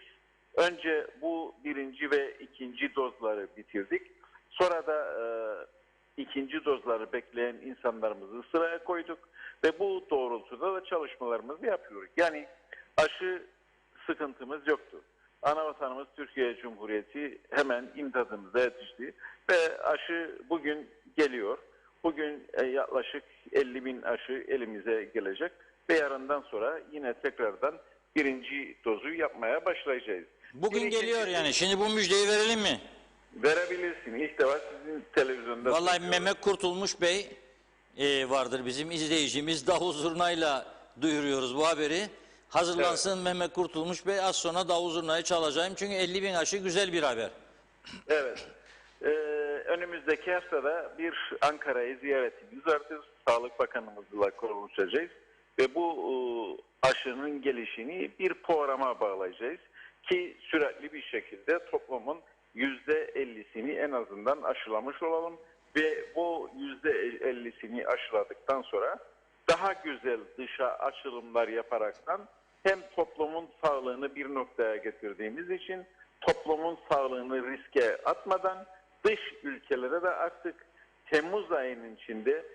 önce bu birinci ve ikinci dozları bitirdik. Sonra da ikinci dozları bekleyen insanlarımızı sıraya koyduk. Ve bu doğrultuda da çalışmalarımızı yapıyoruz. Yani aşı sıkıntımız yoktu. Anavatanımız Türkiye Cumhuriyeti hemen imdadımıza yetişti. Ve aşı bugün geliyor. Bugün yaklaşık 50 bin aşı elimize gelecek. Ve yarından sonra yine tekrardan birinci dozu yapmaya başlayacağız. Bugün geliyor yani. Şimdi bu müjdeyi verelim mi? Verebilirsin. İlk defa sizin televizyonda... Vallahi Mehmet Kurtulmuş Bey vardır bizim izleyicimiz. Davul zurnayla duyuruyoruz bu haberi. Hazırlansın evet. Mehmet Kurtulmuş Bey, az sonra davul zurnayı çalacağım. Çünkü 50 bin aşı güzel bir haber. Evet. Önümüzdeki haftada bir Ankara'yı ziyaretimiz vardır. Sağlık Bakanımızla konuşacağız. Ve bu aşının gelişini bir programa bağlayacağız. Ki sürekli bir şekilde toplumun %50'sini en azından aşılamış olalım. Ve bu %50'sini aşıladıktan sonra daha güzel dışa açılımlar yaparaktan hem toplumun sağlığını bir noktaya getirdiğimiz için toplumun sağlığını riske atmadan dış ülkelere de artık Temmuz ayının içinde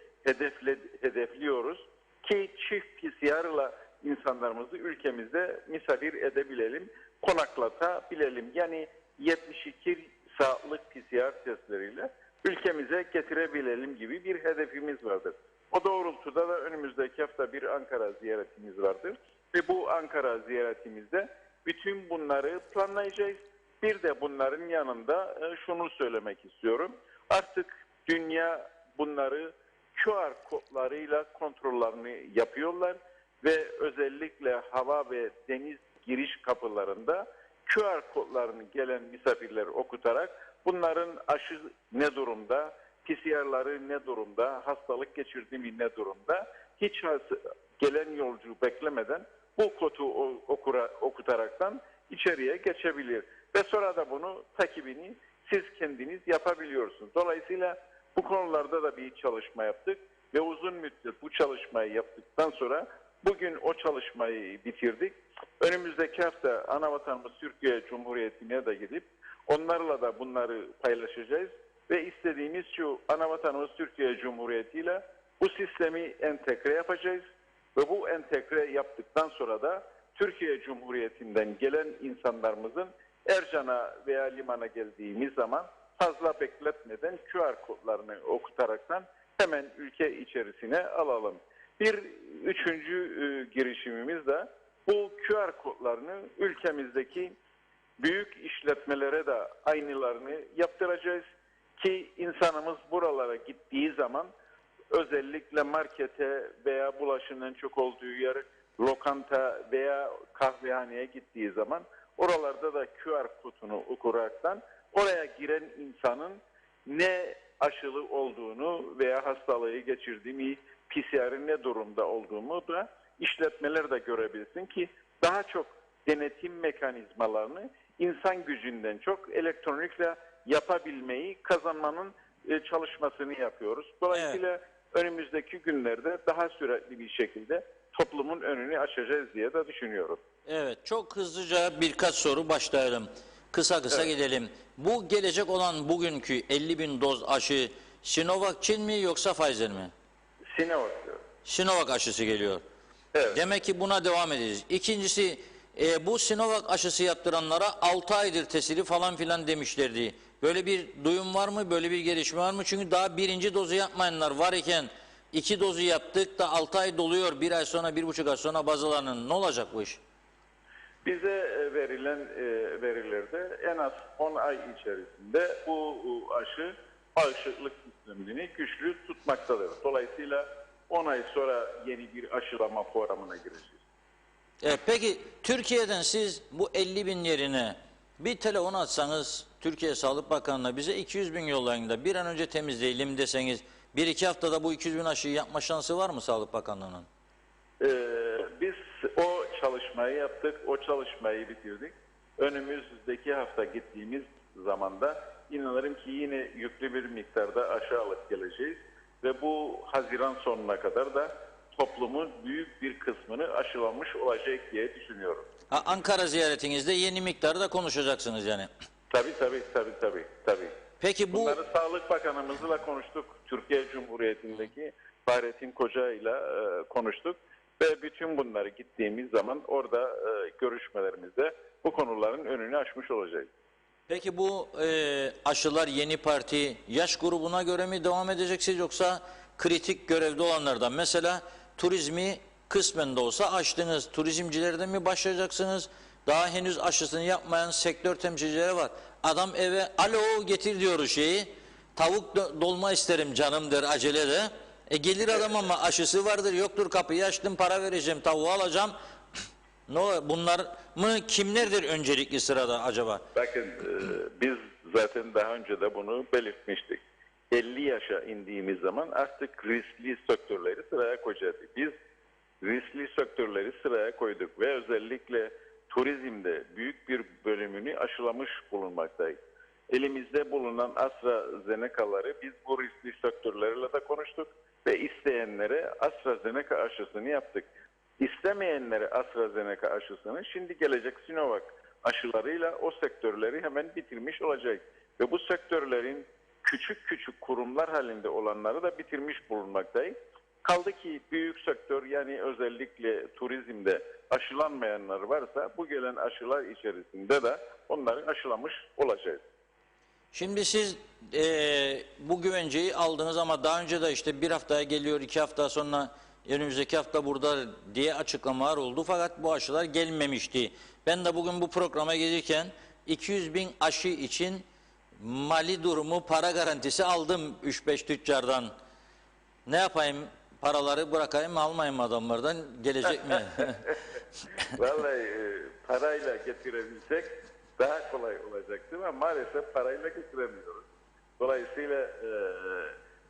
hedefliyoruz ki çift PCR'la insanlarımızı ülkemizde misafir edebilelim, konaklatabilelim. Yani 72 saatlik PCR testleriyle ülkemize getirebilelim gibi bir hedefimiz vardır. O doğrultuda da önümüzdeki hafta bir Ankara ziyaretimiz vardır. Ve bu Ankara ziyaretimizde bütün bunları planlayacağız. Bir de bunların yanında şunu söylemek istiyorum. Artık dünya bunları QR kodlarıyla kontrollerini yapıyorlar. Ve özellikle hava ve deniz giriş kapılarında QR kodlarını gelen misafirler okutarak bunların aşı ne durumda, PCR'ları ne durumda, hastalık geçirdi mi ne durumda, hiç gelen yolcu beklemeden bu kodu okutaraktan içeriye geçebilir. Ve sonra da bunu takibini siz kendiniz yapabiliyorsunuz. Dolayısıyla bu konularda da bir çalışma yaptık ve uzun müddet bu çalışmayı yaptıktan sonra bugün o çalışmayı bitirdik. Önümüzdeki hafta anavatanımız Türkiye Cumhuriyeti'ne de gidip onlarla da bunları paylaşacağız. Ve istediğimiz şu, anavatanımız Türkiye Cumhuriyeti ile bu sistemi entegre yapacağız. Ve bu entegre yaptıktan sonra da Türkiye Cumhuriyeti'nden gelen insanlarımızın Ercan'a veya limana geldiğimiz zaman fazla bekletmeden QR kodlarını okutaraktan hemen ülke içerisine alalım. Bir üçüncü girişimimiz de bu QR kodlarını ülkemizdeki büyük işletmelere de aynılarını yaptıracağız ki insanımız buralara gittiği zaman özellikle markete veya bulaşın en çok olduğu yer, lokanta veya kahvehaneye gittiği zaman oralarda da QR kodunu okuraktan oraya giren insanın ne aşılı olduğunu veya hastalığı geçirdiği mi, PCR'ın ne durumda olduğunu da işletmeler de görebilsin ki daha çok denetim mekanizmalarını insan gücünden çok elektronikle yapabilmeyi kazanmanın çalışmasını yapıyoruz. Dolayısıyla önümüzdeki günlerde daha süratli bir şekilde toplumun önünü açacağız diye de düşünüyorum. Evet, çok hızlıca birkaç soru başlayalım. Kısa gidelim. Bu gelecek olan bugünkü 50 bin doz aşı Sinovac Çin mi yoksa Pfizer mi? Sinovac diyor. Sinovac aşısı geliyor. Evet. Demek ki buna devam edeceğiz. İkincisi bu Sinovac aşısı yaptıranlara 6 aydır tesiri falan filan demişlerdi. Böyle bir duyum var mı? Böyle bir gelişme var mı? Çünkü daha birinci dozu yapmayanlar var iken 2 dozu yaptık da 6 ay doluyor, 1 ay sonra, 1,5 ay sonra bazılarının, ne olacak bu iş? Bize verilen verilerde en az 10 ay içerisinde bu aşı bağışıklık sistemini güçlü tutmaktadır. Dolayısıyla 10 ay sonra yeni bir aşılama programına gireceğiz. Peki Türkiye'den siz bu 50 bin yerine bir telefon atsanız Türkiye Sağlık Bakanı'na bize 200 bin yollayın da bir an önce temizleyelim deseniz 1-2 haftada bu 200 bin aşıyı yapma şansı var mı Sağlık Bakanlığı'nın? Biz o çalışmayı yaptık, o çalışmayı bitirdik. Önümüzdeki hafta gittiğimiz zamanda inanırım ki yine yüklü bir miktarda aşı alıp geleceğiz. Ve bu Haziran sonuna kadar da toplumun büyük bir kısmını aşılamış olacak diye düşünüyorum. Ankara ziyaretinizde yeni miktarda konuşacaksınız yani. Tabii. Peki bu... Bunları Sağlık Bakanımızla konuştuk. Türkiye Cumhuriyeti'ndeki Fahrettin Koca ile konuştuk. Ve bütün bunları gittiğimiz zaman orada görüşmelerimizde bu konuların önünü açmış olacağız. Peki bu aşılar yeni parti yaş grubuna göre mi devam edeceksiniz yoksa kritik görevde olanlardan? Mesela turizmi kısmen de olsa açtınız. Turizmcilerden mi başlayacaksınız? Daha henüz aşısını yapmayan sektör temsilcileri var. Adam eve alo getir diyor şeyi. Tavuk dolma isterim canım der acele de. Gelir adam ama aşısı vardır yoktur, kapıyı açtım para vereceğim tavuğu alacağım. Bunlar mı kimlerdir öncelikli sırada acaba? Bakın biz zaten daha önce de bunu belirtmiştik. 50 yaşa indiğimiz zaman artık riskli sektörleri sıraya koyacağız. Biz riskli sektörleri sıraya koyduk ve özellikle turizmde büyük bir bölümünü aşılamış bulunmaktayız. Elimizde bulunan AstraZeneca'ları biz bu riskli sektörlerle de konuştuk ve isteyenlere AstraZeneca aşısını yaptık. İstemeyenlere AstraZeneca aşısını şimdi gelecek Sinovac aşılarıyla o sektörleri hemen bitirmiş olacak. Ve bu sektörlerin küçük kurumlar halinde olanları da bitirmiş bulunmaktayız. Kaldı ki büyük sektör yani özellikle turizmde aşılanmayanlar varsa bu gelen aşılar içerisinde de onları aşılamış olacağız. Şimdi siz bu güvenceyi aldınız ama daha önce de işte bir haftaya geliyor, 2 hafta sonra önümüzdeki hafta burada diye açıklamalar oldu. Fakat bu aşılar gelmemişti. Ben de bugün bu programa gelirken 200 bin aşı için mali durumu para garantisi aldım 3-5 tüccardan. Ne yapayım? Paraları bırakayım mı almayayım mı adamlardan? Gelecek mi? Vallahi parayla getirebilsek daha kolay olacaktı ama maalesef parayla getiremiyoruz. Dolayısıyla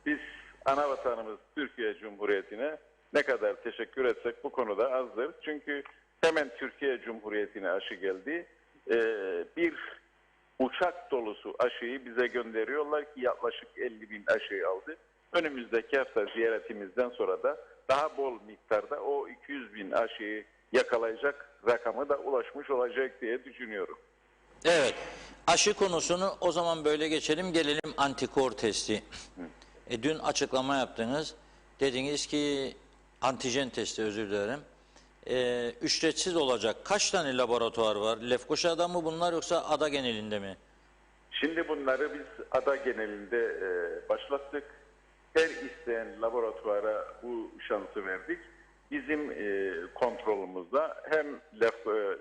biz ana vatanımız Türkiye Cumhuriyeti'ne ne kadar teşekkür etsek bu konuda azdır. Çünkü hemen Türkiye Cumhuriyeti'ne aşı geldi. Bir uçak dolusu aşıyı bize gönderiyorlar ki yaklaşık 50 bin aşıyı aldı. Önümüzdeki hafta ziyaretimizden sonra da daha bol miktarda o 200 bin aşıyı yakalayacak rakamı da ulaşmış olacak diye düşünüyorum. Evet. Aşı konusunu o zaman böyle geçelim. Gelelim antikor testi. Dün açıklama yaptınız. Dediniz ki antijen testi, özür dilerim. Ücretsiz olacak. Kaç tane laboratuvar var? Lefkoşa'da mı bunlar yoksa ada genelinde mi? Şimdi bunları biz ada genelinde başlattık. Her isteyen laboratuvara bu şansı verdik. Bizim kontrolümüzde hem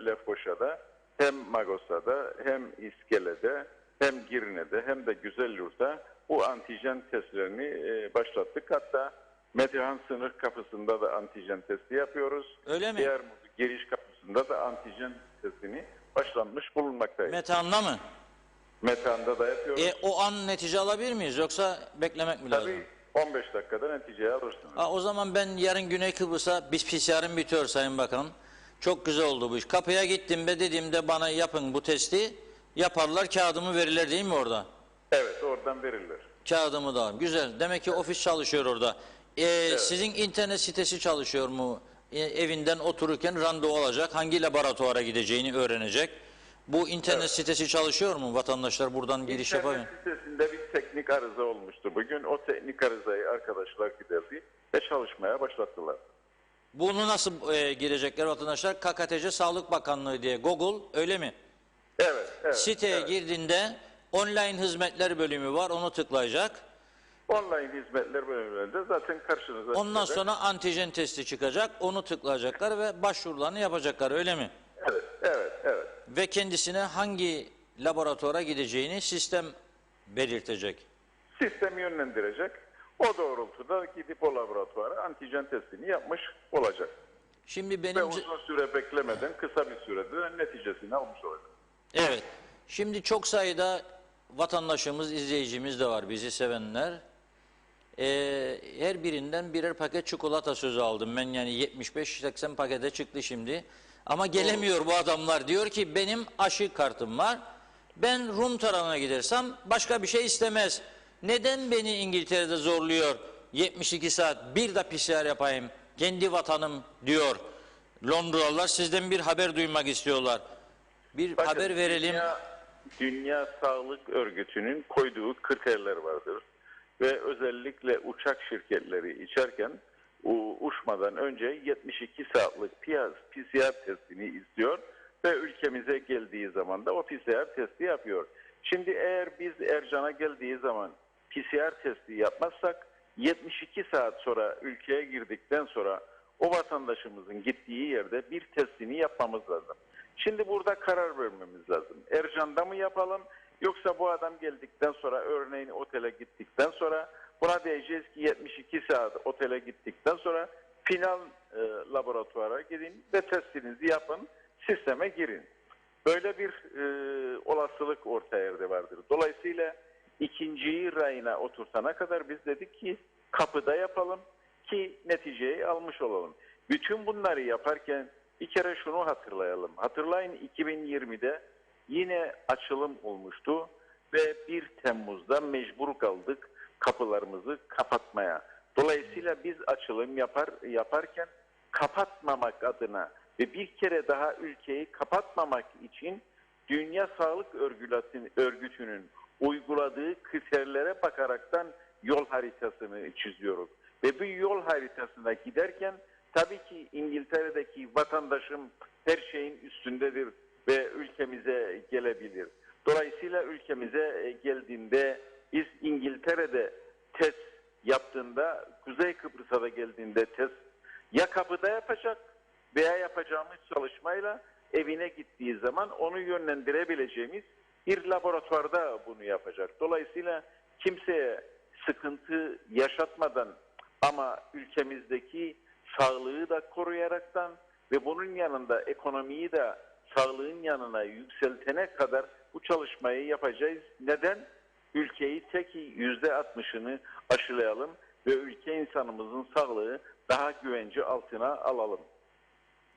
Lefkoşa'da hem Magosa'da hem İskele'de hem Girne'de hem de Güzelyurt'ta bu antijen testlerini başlattık. Hatta Metehan sınır kapısında da antijen testi yapıyoruz. Öyle mi? Diğer giriş kapısında da antijen testini başlanmış bulunmaktayız. Metehan'da mı? Metehan'da da yapıyoruz. O an netice alabilir miyiz yoksa beklemek mi lazım? Tabii 15 dakikada neticeyi alırsınız. O zaman ben yarın Güney Kıbrıs'a biz PCR'ım bitiyor Sayın Bakanım. Çok güzel oldu bu iş. Kapıya gittim ve dediğimde bana yapın bu testi. Yaparlar, kağıdımı verirler değil mi orada? Evet, oradan verilir. Kağıdımı da. Güzel. Demek ki ofis çalışıyor orada. Evet. Sizin internet sitesi çalışıyor mu? Evinden otururken randevu alacak. Hangi laboratuvara gideceğini öğrenecek. Bu internet sitesi çalışıyor mu? Vatandaşlar buradan giriş yapabilir. İnternet sitesinde bir teknik arıza olmuştu. Bugün o teknik arızayı arkadaşlar giderdi ve çalışmaya başlattılar. Bunu nasıl girecekler vatandaşlar? KKTC Sağlık Bakanlığı diye Google, öyle mi? Evet. Siteye evet. girdiğinde online hizmetler bölümü var, onu tıklayacak. Online hizmetler bölümlerinde zaten karşınıza Ondan çıkacak. sonra antijen testi çıkacak. Onu tıklayacaklar ve başvurularını yapacaklar, öyle mi? Evet, evet, evet. Ve kendisine hangi laboratuvara gideceğini sistem belirtecek. Sistem yönlendirecek. O doğrultuda gidip o laboratuvara antijen testini yapmış olacak. Şimdi Ve benim... uzun süre beklemeden kısa bir sürede neticesini almış olacak. Evet. Şimdi çok sayıda vatandaşımız, izleyicimiz de var, bizi sevenler. Her birinden birer paket çikolata sözü aldım. Ben yani 75-80 pakete çıktı şimdi. Ama gelemiyor bu adamlar. Diyor ki benim aşı kartım var. Ben Rum tarafına gidersem başka bir şey istemez. Neden beni İngiltere'de zorluyor? 72 saat bir de PCR yapayım. Kendi vatanım diyor. Londralılar sizden bir haber duymak istiyorlar. Bir Bakın, haber verelim. Dünya Sağlık Örgütü'nün koyduğu kriterler vardır. Ve özellikle uçak şirketleri içerken uçmadan önce 72 saatlik PCR testini istiyor ve ülkemize geldiği zaman da o PCR testi yapıyor. Şimdi eğer biz Ercan'a geldiği zaman PCR testi yapmazsak 72 saat sonra ülkeye girdikten sonra o vatandaşımızın gittiği yerde bir testini yapmamız lazım. Şimdi burada karar vermemiz lazım. Ercan'da mı yapalım yoksa bu adam geldikten sonra örneğin otele gittikten sonra buna diyeceğiz ki 72 saat otele gittikten sonra final laboratuvara gidin ve testinizi yapın, sisteme girin. Böyle bir olasılık orta yerde vardır. Dolayısıyla ikinci rayına oturtana kadar biz dedik ki kapıda yapalım ki neticeyi almış olalım. Bütün bunları yaparken bir kere şunu hatırlayalım. Hatırlayın 2020'de yine açılım olmuştu ve 1 Temmuz'da mecbur kaldık kapılarımızı kapatmaya. Dolayısıyla biz açılım yaparken kapatmamak adına ve bir kere daha ülkeyi kapatmamak için Dünya Sağlık Örgütü'nün uyguladığı kriterlere bakaraktan yol haritasını çiziyoruz. Ve bu yol haritasına giderken tabii ki İngiltere'deki vatandaşım her şeyin üstündedir ve ülkemize gelebilir. Dolayısıyla ülkemize geldiğinde biz İngiltere'de test yaptığında, Kuzey Kıbrıs'a da geldiğinde test ya kapıda yapacak veya yapacağımız çalışmayla evine gittiği zaman onu yönlendirebileceğimiz bir laboratuvarda bunu yapacak. Dolayısıyla kimseye sıkıntı yaşatmadan ama ülkemizdeki sağlığı da koruyaraktan ve bunun yanında ekonomiyi de sağlığın yanına yükseltene kadar bu çalışmayı yapacağız. Neden? Ülkeyi tek %60'ını aşılayalım ve ülke insanımızın sağlığı daha güvence altına alalım.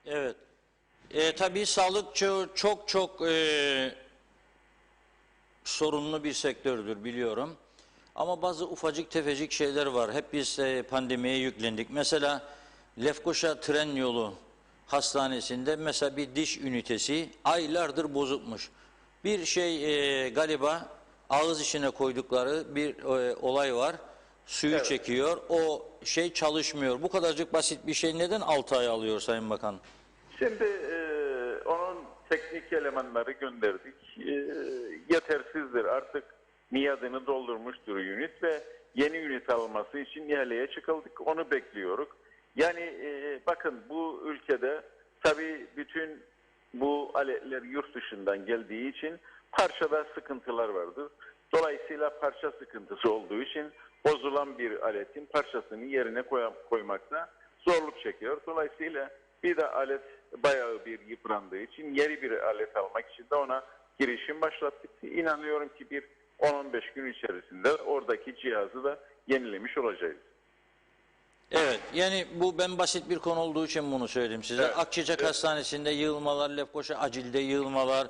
Evet. Tabii sağlık çok sorunlu bir sektördür biliyorum. Ama bazı ufacık tefecik şeyler var. Hep biz pandemiye yüklendik. Mesela Lefkoşa Tren Yolu Hastanesi'nde mesela bir diş ünitesi aylardır bozukmuş. Bir şey galiba ağız içine koydukları bir olay var. Suyu Evet. çekiyor. O şey çalışmıyor. Bu kadarcık basit bir şey neden 6 ay alıyor Sayın Bakan? Şimdi onun teknik elemanları gönderdik. Yetersizdir. Artık miadını doldurmuştur ünit ve yeni ünit alması için ihaleye çıkıldık. Onu bekliyoruz. Yani bakın bu ülkede tabii bütün bu aletler yurt dışından geldiği için parçada sıkıntılar vardır. Dolayısıyla parça sıkıntısı olduğu için bozulan bir aletin parçasını yerine koymakta zorluk çekiyor. Dolayısıyla bir de alet bayağı bir yıprandığı için yeni bir alet almak için de ona girişim başlattık. İnanıyorum ki bir 10-15 gün içerisinde oradaki cihazı da yenilemiş olacağız. Evet, yani bu ben basit bir konu olduğu için bunu söyledim size. Evet, Akçacak evet. Hastanesi'nde yığılmalar, Lefkoşa Acil'de yığılmalar,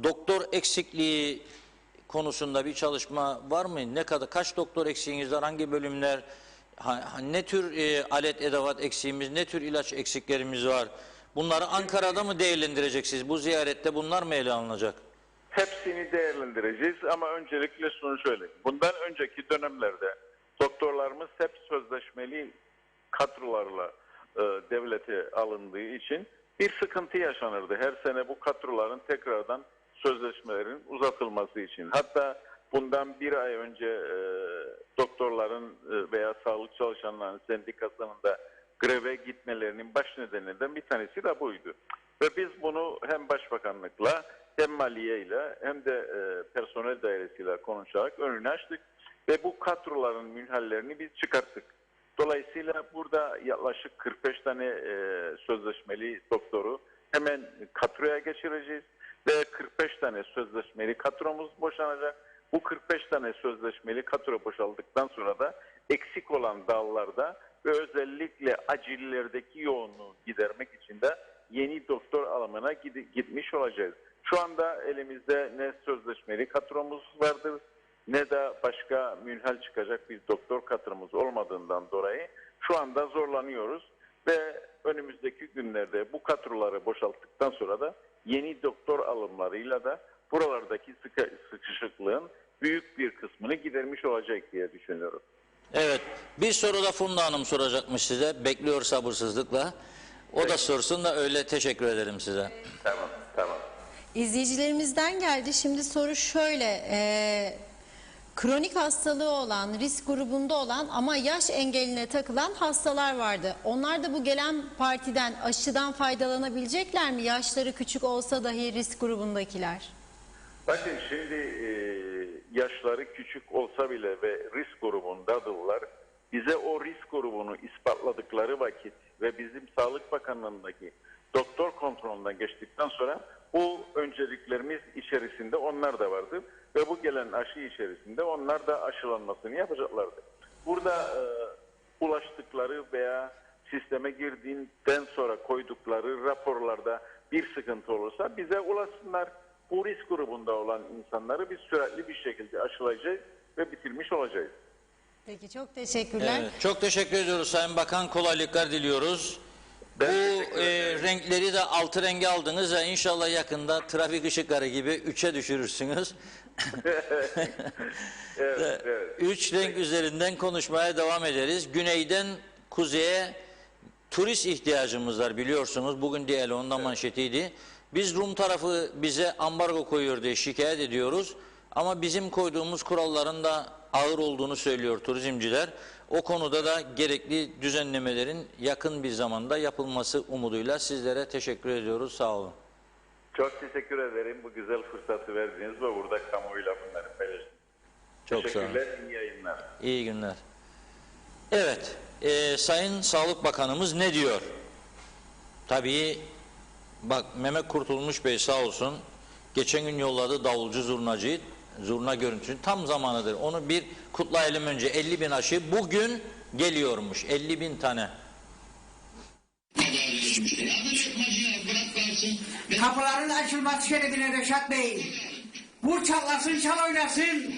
doktor eksikliği konusunda bir çalışma var mı? Ne kadar, kaç doktor eksiğiniz var, hangi bölümler, ne tür alet edevat eksiğimiz, ne tür ilaç eksiklerimiz var? Bunları Ankara'da mı değerlendireceksiniz? Bu ziyarette bunlar mı ele alınacak? Hepsini değerlendireceğiz ama öncelikle şunu söyleyeyim. Bundan önceki dönemlerde doktorlarımız hep sözleşmeli kadrolarla devlete alındığı için bir sıkıntı yaşanırdı. Her sene bu kadroların tekrardan sözleşmelerin uzatılması için. Hatta bundan bir ay önce doktorların veya sağlık çalışanlarının sendikasının da greve gitmelerinin baş nedenlerinden bir tanesi de buydu. Ve biz bunu hem Başbakanlıkla hem Maliye ile hem de personel dairesiyle konuşarak önünü açtık. Ve bu kadroların münhallerini biz çıkarttık. Dolayısıyla burada yaklaşık 45 tane sözleşmeli doktoru hemen kadroya geçireceğiz. Ve 45 tane sözleşmeli kadromuz boşanacak. Bu 45 tane sözleşmeli kadro boşaldıktan sonra da eksik olan dallarda ve özellikle acillerdeki yoğunluğu gidermek için de yeni doktor alımına gitmiş olacağız. Şu anda elimizde ne sözleşmeli kadromuz vardır ne de başka münhal çıkacak bir doktor kadromuz olmadığından dolayı şu anda zorlanıyoruz ve önümüzdeki günlerde bu kadroları boşalttıktan sonra da yeni doktor alımlarıyla da buralardaki sıkışıklığın büyük bir kısmını gidermiş olacak diye düşünüyorum. Evet, bir soru da Funda Hanım soracakmış size. Bekliyor sabırsızlıkla. O da sorsun da öyle, teşekkür ederim size. Tamam. İzleyicilerimizden geldi. Şimdi soru şöyle. Kronik hastalığı olan, risk grubunda olan ama yaş engeline takılan hastalar vardı. Onlar da bu gelen partiden, aşıdan faydalanabilecekler mi? Yaşları küçük olsa dahi risk grubundakiler. Bakın şimdi yaşları küçük olsa bile ve risk grubundadırlar. Bize o risk grubunu ispatladıkları vakit ve bizim Sağlık Bakanlığı'ndaki doktor kontrolünden geçtikten sonra bu önceliklerimiz içerisinde onlar da vardı. Ve bu gelen aşı içerisinde onlar da aşılanmasını yapacaklardı. Burada ulaştıkları veya sisteme girdiğinden sonra koydukları raporlarda bir sıkıntı olursa bize ulaşsınlar. Bu risk grubunda olan insanları biz süratli bir şekilde aşılayacağız ve bitirmiş olacağız. Peki, çok teşekkürler. Evet, çok teşekkür ediyoruz Sayın Bakan. Kolaylıklar diliyoruz. Bu renkleri de 6 rengi aldınız ya, inşallah yakında trafik ışıkları gibi 3'e düşürürsünüz. Evet. 3 renk üzerinden konuşmaya devam ederiz. Güneyden kuzeye turist ihtiyacımız var, biliyorsunuz. Bugün diyelim ondan manşetiydi. Biz Rum tarafı bize ambargo koyuyor diye şikayet ediyoruz. Ama bizim koyduğumuz kuralların da ağır olduğunu söylüyor turizmciler. O konuda da gerekli düzenlemelerin yakın bir zamanda yapılması umuduyla sizlere teşekkür ediyoruz. Sağ olun. Çok teşekkür ederim. Bu güzel fırsatı verdiniz ve burada kamuoyuyla bunları paylaştınız. Çok sağ olun. Teşekkürler, iyi yayınlar. İyi günler. Evet, Sayın Sağlık Bakanımız ne diyor? Tabii bak, Mehmet Kurtulmuş Bey sağ olsun geçen gün yolladı davulcu zurnacıyı, zurna görüntüsü tam zamanıdır. Onu bir kutlayalım önce. 50.000 aşı bugün geliyormuş, 50.000 tane. Kapıların açılması şerefine Reşat Bey. Vur çalasın, çal oynasın.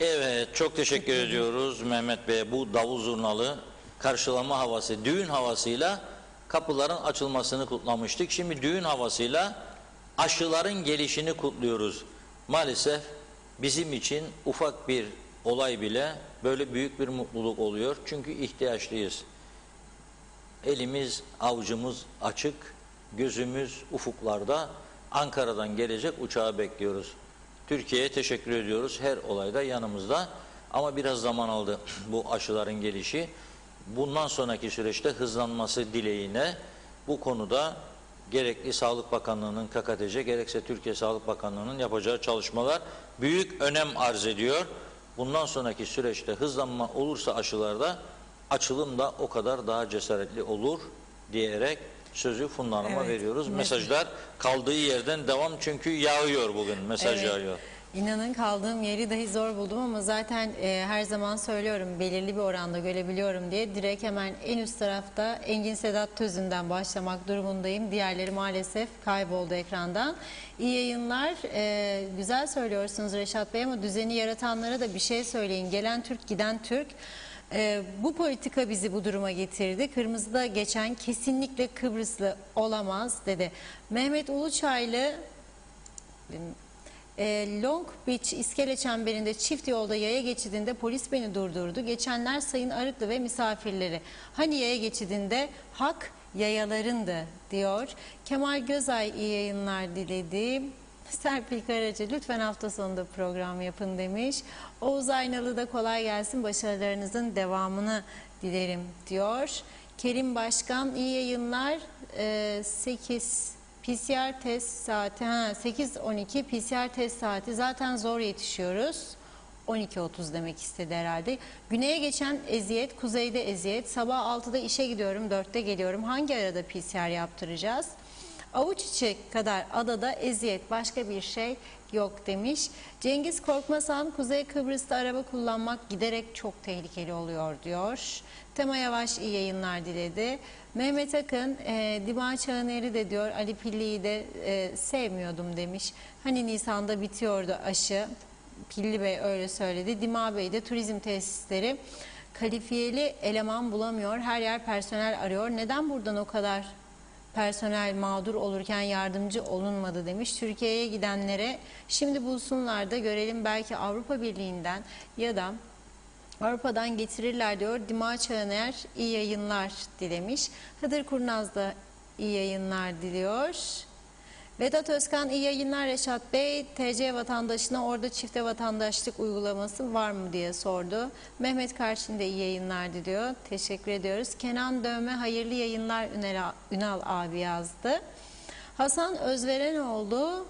Evet, çok teşekkür ediyoruz Mehmet Bey. Bu davul zurnalı karşılama havası, düğün havasıyla kapıların açılmasını kutlamıştık. Şimdi düğün havasıyla aşıların gelişini kutluyoruz. Maalesef bizim için ufak bir olay bile böyle büyük bir mutluluk oluyor. Çünkü ihtiyaçlıyız. Elimiz, avucumuz açık, gözümüz ufuklarda. Ankara'dan gelecek uçağı bekliyoruz. Türkiye'ye teşekkür ediyoruz. Her olayda yanımızda. Ama biraz zaman aldı bu aşıların gelişi. Bundan sonraki süreçte hızlanması dileğine bu konuda gerekli Sağlık Bakanlığı'nın KKTC gerekse Türkiye Sağlık Bakanlığı'nın yapacağı çalışmalar büyük önem arz ediyor. Bundan sonraki süreçte hızlanma olursa aşılarda açılım da o kadar daha cesaretli olur diyerek sözü Funda Hanım'a Evet. veriyoruz. Mesajlar kaldığı yerden devam, çünkü yağıyor bugün. Mesaj Evet. yağıyor. İnanın kaldığım yeri dahi zor buldum ama zaten her zaman söylüyorum, belirli bir oranda görebiliyorum diye. Direkt hemen en üst tarafta Engin Sedat Tözü'nden başlamak durumundayım. Diğerleri maalesef kayboldu ekrandan. İyi yayınlar. Güzel söylüyorsunuz Reşat Bey ama düzeni yaratanlara da bir şey söyleyin. Gelen Türk, giden Türk. Bu politika bizi bu duruma getirdi. Kırmızıda geçen kesinlikle Kıbrıslı olamaz dedi. Mehmet Uluçaylı Long Beach iskele çemberinde çift yolda yaya geçidinde polis beni durdurdu. Geçenler Sayın Arıklı ve misafirleri. Hani yaya geçidinde hak yayalarındı diyor. Kemal Gözay iyi yayınlar diledi. Serpil Karaca lütfen hafta sonunda program yapın demiş. Oğuz Aynalı da kolay gelsin, başarılarınızın devamını dilerim diyor. Kerim Başkan iyi yayınlar. 8 PCR test saati 8-12 PCR test saati zaten zor yetişiyoruz. 12.30 demek istedi herhalde. Güneye geçen eziyet, kuzeyde eziyet. Sabah 6'da işe gidiyorum, 4'te geliyorum. Hangi arada PCR yaptıracağız? Avuç içi kadar adada eziyet, başka bir şey yok demiş. Cengiz Korkmazhan, Kuzey Kıbrıs'ta araba kullanmak giderek çok tehlikeli oluyor diyor. Tema Yavaş iyi yayınlar diledi. Mehmet Akın, Dima Çağıner'i de diyor, Ali Pilli'yi de sevmiyordum demiş. Hani Nisan'da bitiyordu aşı. Pilli Bey öyle söyledi. Dima Bey de turizm tesisleri kalifiyeli eleman bulamıyor. Her yer personel arıyor. Neden buradan o kadar personel mağdur olurken yardımcı olunmadı demiş. Türkiye'ye gidenlere şimdi bulsunlar da görelim, belki Avrupa Birliği'nden ya da Avrupa'dan getirirler diyor. Dima Çağıner iyi yayınlar dilemiş. Hıdır Kurnaz da iyi yayınlar diliyor. Vedat Özkan iyi yayınlar Reşat Bey. TC vatandaşına orada çifte vatandaşlık uygulaması var mı diye sordu. Mehmet Karşin de iyi yayınlar diliyor. Teşekkür ediyoruz. Kenan Dövme hayırlı yayınlar Ünal abi yazdı. Hasan Özverenoğlu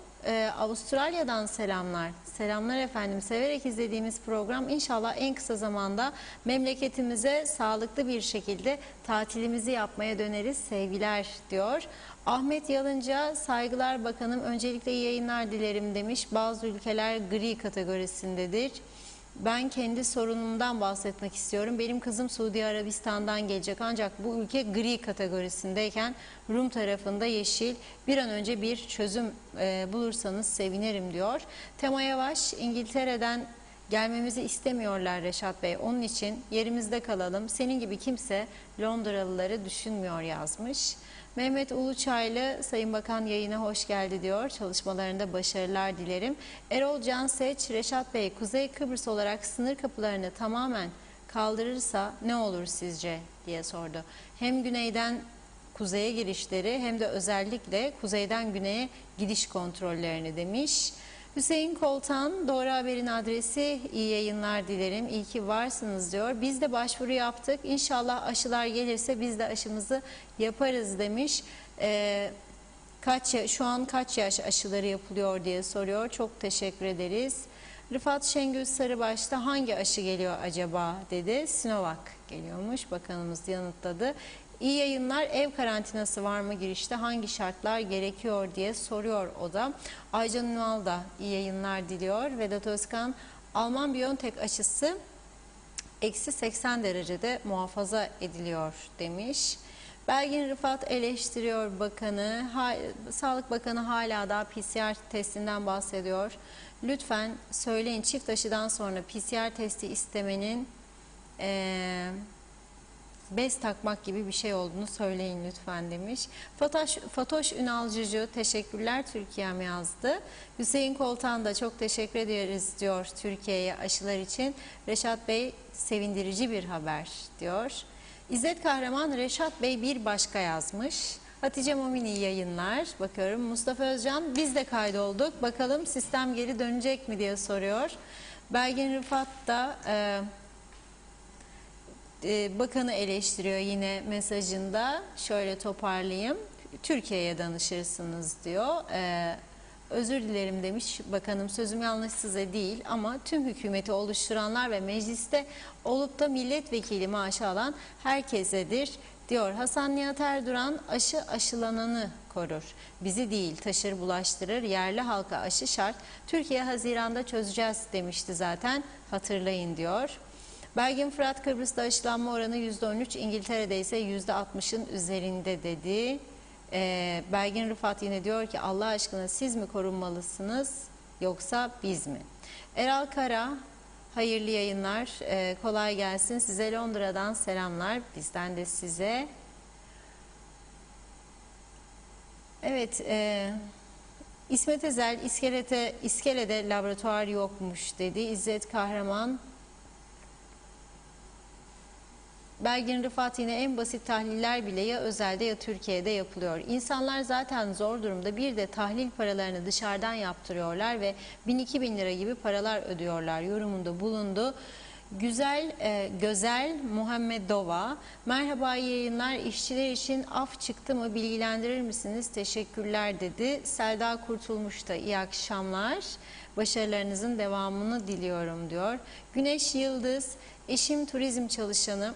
Avustralya'dan selamlar. Selamlar efendim. Severek izlediğimiz program inşallah en kısa zamanda memleketimize sağlıklı bir şekilde tatilimizi yapmaya döneriz. Sevgiler diyor. Ahmet Yalınca saygılar bakanım, öncelikle iyi yayınlar dilerim demiş. Bazı ülkeler gri kategorisindedir. Ben kendi sorunumdan bahsetmek istiyorum. Benim kızım Suudi Arabistan'dan gelecek ancak bu ülke gri kategorisindeyken Rum tarafında yeşil. Bir an önce bir çözüm bulursanız sevinirim diyor. Tema Yavaş, İngiltere'den gelmemizi istemiyorlar Reşat Bey. Onun için yerimizde kalalım. Senin gibi kimse Londralıları düşünmüyor yazmış. Mehmet Uluçaylı, Sayın Bakan yayına hoş geldi diyor. Çalışmalarında başarılar dilerim. Erol Canseç, Reşat Bey Kuzey Kıbrıs olarak sınır kapılarını tamamen kaldırırsa ne olur sizce diye sordu. Hem güneyden kuzeye girişleri hem de özellikle kuzeyden güneye gidiş kontrollerini demiş. Hüseyin Koltan, Doğru Haber'in adresi, iyi yayınlar dilerim. İyi ki varsınız diyor. Biz de başvuru yaptık. İnşallah aşılar gelirse biz de aşımızı yaparız demiş. Şu an kaç yaş aşıları yapılıyor diye soruyor. Çok teşekkür ederiz. Rıfat Şengül Sarıbaş'ta hangi aşı geliyor acaba dedi. Sinovac geliyormuş. Bakanımız yanıtladı. İyi yayınlar, ev karantinası var mı girişte, hangi şartlar gerekiyor diye soruyor o da. Aycan Ünal da iyi yayınlar diliyor. Vedat Özkan, Alman BioNTech aşısı -80 derecede muhafaza ediliyor demiş. Belgin Rıfat eleştiriyor bakanı. Sağlık Bakanı hala da PCR testinden bahsediyor. Lütfen söyleyin, çift aşıdan sonra PCR testi istemenin bez takmak gibi bir şey olduğunu söyleyin lütfen demiş. Fatoş Ünalcıcı teşekkürler Türkiye'm yazdı. Hüseyin Koltan da çok teşekkür ederiz diyor Türkiye'ye aşılar için. Reşat Bey sevindirici bir haber diyor. İzzet Kahraman, Reşat Bey bir başka yazmış. Hatice Momini yayınlar. Bakıyorum Mustafa Özcan, biz de kaydolduk. Bakalım sistem geri dönecek mi diye soruyor. Belgin Rıfat da bakanı eleştiriyor yine mesajında. Şöyle toparlayayım. Türkiye'ye danışırsınız diyor. Özür dilerim demiş bakanım, sözüm yanlış size değil ama tüm hükümeti oluşturanlar ve mecliste olup da milletvekili maaşı alan herkesedir Diyor Hasan Nihat Erduran, aşı aşılananı korur. Bizi değil taşır bulaştırır. Yerli halka aşı şart. Türkiye Haziran'da çözeceğiz demişti zaten. Hatırlayın diyor. Belgin Fırat, Kıbrıs'ta aşılanma oranı %13, İngiltere'de ise %60'ın üzerinde dedi. Belgin Rıfat yine diyor ki Allah aşkına siz mi korunmalısınız yoksa biz mi? Eral Kara, hayırlı yayınlar, kolay gelsin. Size Londra'dan selamlar, bizden de size. Evet, İsmet Ezel, iskelede laboratuvar yokmuş dedi. İzzet Kahraman, Belgin Rıfat yine en basit tahliller bile ya özelde ya Türkiye'de yapılıyor. İnsanlar zaten zor durumda, bir de tahlil paralarını dışarıdan yaptırıyorlar ve 1000-2000 lira gibi paralar ödüyorlar yorumunda bulundu. Gözel Muhammedova, merhaba iyi yayınlar, işçiler için af çıktı mı bilgilendirir misiniz? Teşekkürler dedi. Selda Kurtulmuş da iyi akşamlar, başarılarınızın devamını diliyorum diyor. Güneş Yıldız, eşim turizm çalışanı.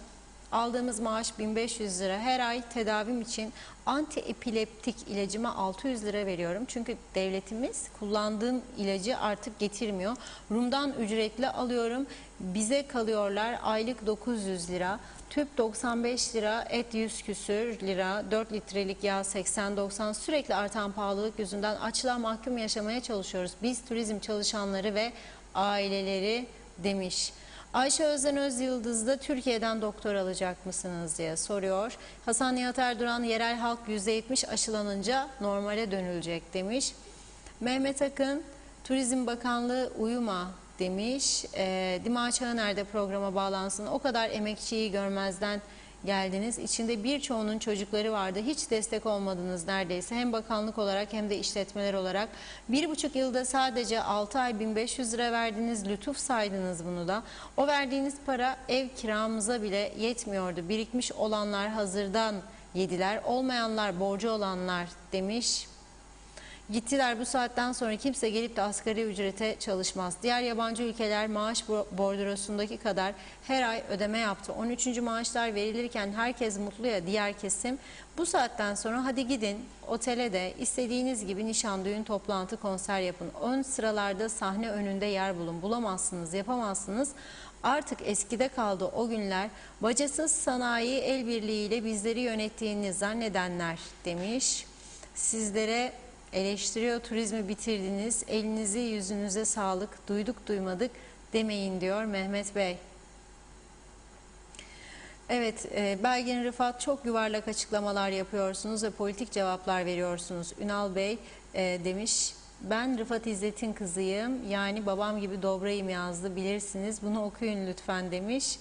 Aldığımız maaş 1500 lira. Her ay tedavim için antiepileptik ilacıma 600 lira veriyorum. Çünkü devletimiz kullandığım ilacı artık getirmiyor. Rum'dan ücretli alıyorum. Bize kalıyorlar aylık 900 lira. Tüp 95 lira, et 100 küsür lira, 4 litrelik yağ 80-90, sürekli artan pahalılık yüzünden açlığa mahkum yaşamaya çalışıyoruz. Biz turizm çalışanları ve aileleri demiş. Ayşe Özden Özyıldız da Türkiye'den doktor alacak mısınız diye soruyor. Hasan Nihat Erduran, yerel halk %70 aşılanınca normale dönülecek demiş. Mehmet Akın, Turizm Bakanlığı uyuma demiş. Dima Çağıner de programa bağlansın. O kadar emekçiyi görmezden geldiniz. İçinde birçoğunun çocukları vardı. Hiç destek olmadınız neredeyse. Hem bakanlık olarak hem de işletmeler olarak. 1,5 yılda sadece 6 ay 1500 lira verdiniz. Lütuf saydınız bunu da. O verdiğiniz para ev kiramıza bile yetmiyordu. Birikmiş olanlar hazırdan yediler. Olmayanlar, borcu olanlar demiş. Gittiler, bu saatten sonra kimse gelip de asgari ücrete çalışmaz. Diğer yabancı ülkeler maaş bordrosundaki kadar her ay ödeme yaptı. 13. maaşlar verilirken herkes mutlu ya, diğer kesim. Bu saatten sonra hadi gidin otele de istediğiniz gibi nişan, düğün, toplantı, konser yapın. Ön sıralarda sahne önünde yer bulun. Bulamazsınız, yapamazsınız. Artık eskide kaldı o günler. Bacasız sanayi el birliğiyle bizleri yönettiğini zannedenler demiş. Sizlere eleştiriyor, turizmi bitirdiniz, elinizi yüzünüze sağlık, duyduk duymadık demeyin diyor Mehmet Bey. Evet, Belgin Rıfat, çok yuvarlak açıklamalar yapıyorsunuz ve politik cevaplar veriyorsunuz. Ünal Bey demiş, ben Rıfat İzzet'in kızıyım, yani babam gibi dobrayım yazdı, bilirsiniz, bunu okuyun lütfen demiş.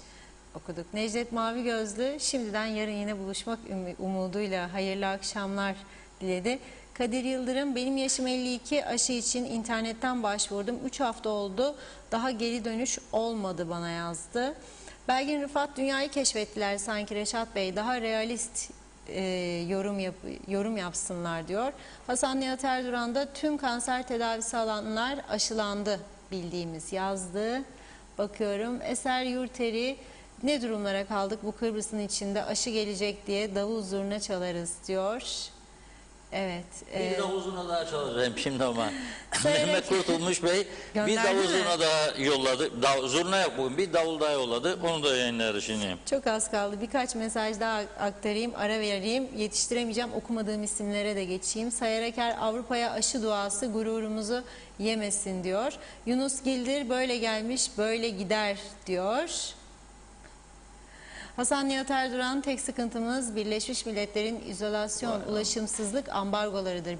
Okuduk. Necdet Mavi Gözlü, şimdiden yarın yine buluşmak umuduyla hayırlı akşamlar diledi. Kadir Yıldırım, benim yaşım 52, aşı için internetten başvurdum. 3 hafta oldu. Daha geri dönüş olmadı bana yazdı. Belgin Rıfat, dünyayı keşfettiler sanki Reşat Bey. Daha realist yorum yapsınlar diyor. Hasan Nihat Erduran da tüm kanser tedavisi alanlar aşılandı bildiğimiz yazdı. Bakıyorum. Eser Yurteri, ne durumlara kaldık bu Kıbrıs'ın içinde, aşı gelecek diye davul zurna çalarız diyor. Evet. Bir davul zurna daha çalacağım şimdi ama. Söyle. Mehmet Kurtulmuş Bey bir Gönderdi davul mi? zurna daha yolladı. Zurna yok bugün, bir davul daha yolladı. Onu da yayınlarız şimdi. Çok az kaldı. Birkaç mesaj daha aktarayım, ara vereyim. Yetiştiremeyeceğim. Okumadığım isimlere de geçeyim. Sayar Eker, Avrupa'ya aşı duası gururumuzu yemesin diyor. Yunus Gildir, böyle gelmiş böyle gider diyor. Hasan Nihat Erduran, tek sıkıntımız Birleşmiş Milletler'in izolasyon, ulaşımsızlık ambargolarıdır.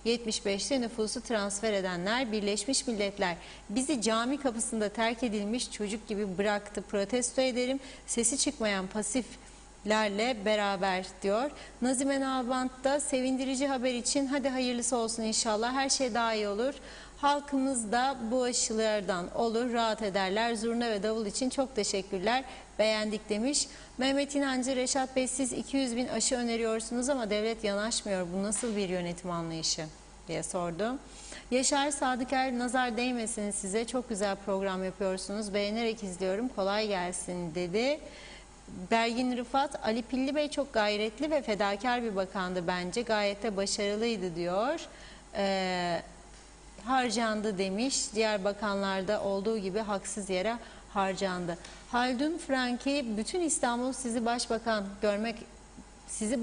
1975'te nüfusu transfer edenler, Birleşmiş Milletler bizi cami kapısında terk edilmiş çocuk gibi bıraktı. Protesto ederim, sesi çıkmayan pasiflerle beraber diyor. Nazime Nalbant da sevindirici haber için hadi hayırlısı olsun inşallah, her şey daha iyi olur. Halkımız da bu aşılardan olur, rahat ederler. Zurna ve davul için çok teşekkürler, beğendik demiş. Mehmet İnancı, Reşat Bey siz 200.000 aşı öneriyorsunuz ama devlet yanaşmıyor. Bu nasıl bir yönetim anlayışı diye sordu. Yaşar Sadıker, nazar değmesin size, çok güzel program yapıyorsunuz. Beğenerek izliyorum, kolay gelsin dedi. Bergin Rıfat, Ali Pilli Bey çok gayretli ve fedakar bir bakandı bence. Gayet de başarılıydı diyor. Harcandı demiş. Diğer bakanlarda olduğu gibi haksız yere harcandı. Haldun Franki, bütün İstanbul sizi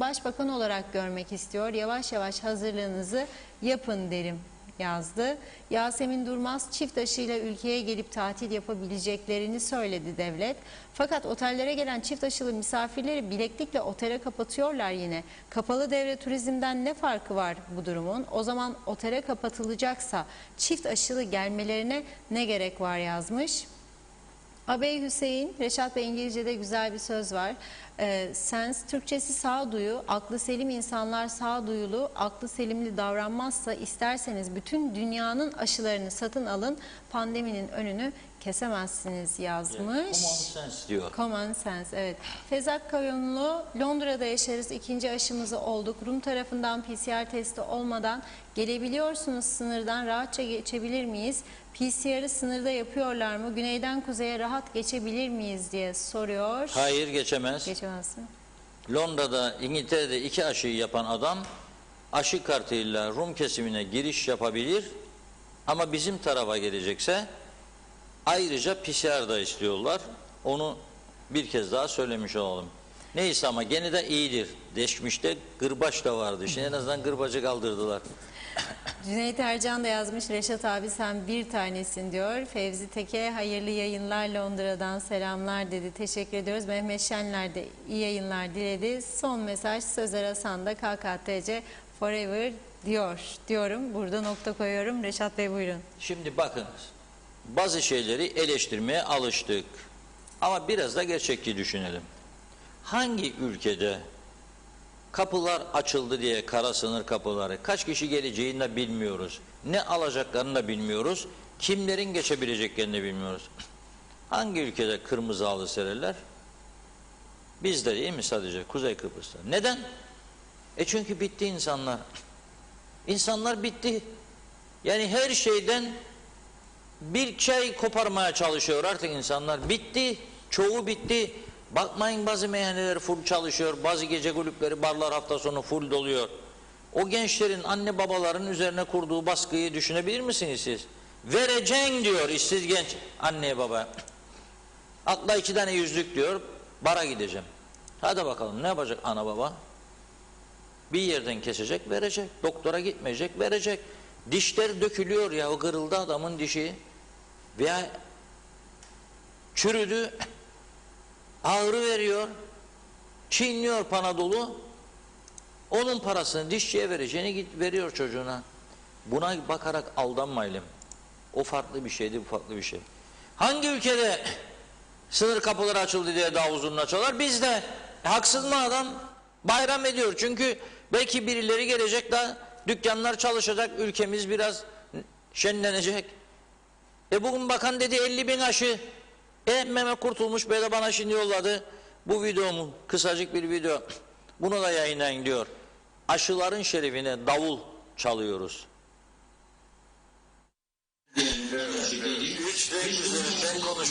başbakan olarak görmek istiyor. Yavaş yavaş hazırlığınızı yapın derim yazdı. Yasemin Durmaz, çift aşıyla ülkeye gelip tatil yapabileceklerini söyledi devlet. Fakat otellere gelen çift aşılı misafirleri bileklikle otele kapatıyorlar yine. Kapalı devre turizmden ne farkı var bu durumun? O zaman otele kapatılacaksa çift aşılı gelmelerine ne gerek var yazmış. Abey Hüseyin, Reşat Bey İngilizce'de güzel bir söz var. Sens, Türkçesi sağduyu, aklı selim insanlar sağduyulu, aklı selimli davranmazsa isterseniz bütün dünyanın aşılarını satın alın, pandeminin önünü kesemezsiniz yazmış. Common sense diyor. Common sense, evet. Fezak Kayonlu, Londra'da yaşarız, ikinci aşımızı olduk. Rum tarafından PCR testi olmadan gelebiliyorsunuz, sınırdan rahatça geçebilir miyiz? PCR'ı sınırda yapıyorlar mı? Güneyden kuzeye rahat geçebilir miyiz diye soruyor. Hayır, geçemez. Geçemezsin. Londra'da, İngiltere'de 2 aşıyı yapan adam aşı kartıyla Rum kesimine giriş yapabilir ama bizim tarafa gelecekse ayrıca PCR da istiyorlar. Onu bir kez daha söylemiş olalım. Neyse ama gene de iyidir. Geçmişte gırbaç da vardı. Şimdi en azından gırbacı kaldırdılar. Cüneyt Ercan da yazmış, Reşat abi sen bir tanesin diyor. Fevzi Teke, hayırlı yayınlar, Londra'dan selamlar dedi. Teşekkür ediyoruz. Mehmet Şenler de iyi yayınlar diledi. Son mesaj Sözer Hasan da KKTC Forever diyorum. Burada nokta koyuyorum. Reşat Bey buyurun. Şimdi bakın, bazı şeyleri eleştirmeye alıştık. Ama biraz da gerçekçi düşünelim. Hangi ülkede kapılar açıldı diye, kara sınır kapıları, kaç kişi geleceğini de bilmiyoruz. Ne alacaklarını da bilmiyoruz. Kimlerin geçebileceklerini de bilmiyoruz. Hangi ülkede kırmızı halı sererler? Bizde değil mi sadece? Kuzey Kıbrıs'ta. Neden? Çünkü bitti insanlar. İnsanlar bitti. Yani her şeyden bir şey koparmaya çalışıyor artık insanlar. Bitti. Çoğu bitti. Bakmayın, bazı meyhaneler full çalışıyor. Bazı gece kulüpleri, barlar hafta sonu full doluyor. O gençlerin, anne babaların üzerine kurduğu baskıyı düşünebilir misiniz siz? Vereceğim diyor işsiz genç anneye babaya. Akla 2 tane yüzlük diyor, bara gideceğim. Hadi bakalım ne yapacak ana baba? Bir yerden kesecek, verecek. Doktora gitmeyecek, verecek. Dişler dökülüyor ya, o kırıldı adamın dişi. Veya çürüdü, ağrı veriyor, çiğniyor Panadol'u. Onun parasını dişçiye vereceğini veriyor çocuğuna. Buna bakarak aldanmayalım. O farklı bir şeydi, bu farklı bir şey. Hangi ülkede sınır kapıları açıldı diye davul zurna çalar? Bizde. Haksız mı adam? Bayram ediyor. Çünkü belki birileri gelecek de dükkanlar çalışacak, ülkemiz biraz şenlenecek. Bugün bakan dedi 50.000 aşı. Mehmet Kurtulmuş Bey de bana şimdi yolladı. Bu videomu, kısacık bir video. Bunu da yayınlayın diyor. Aşıların şerefine davul çalıyoruz.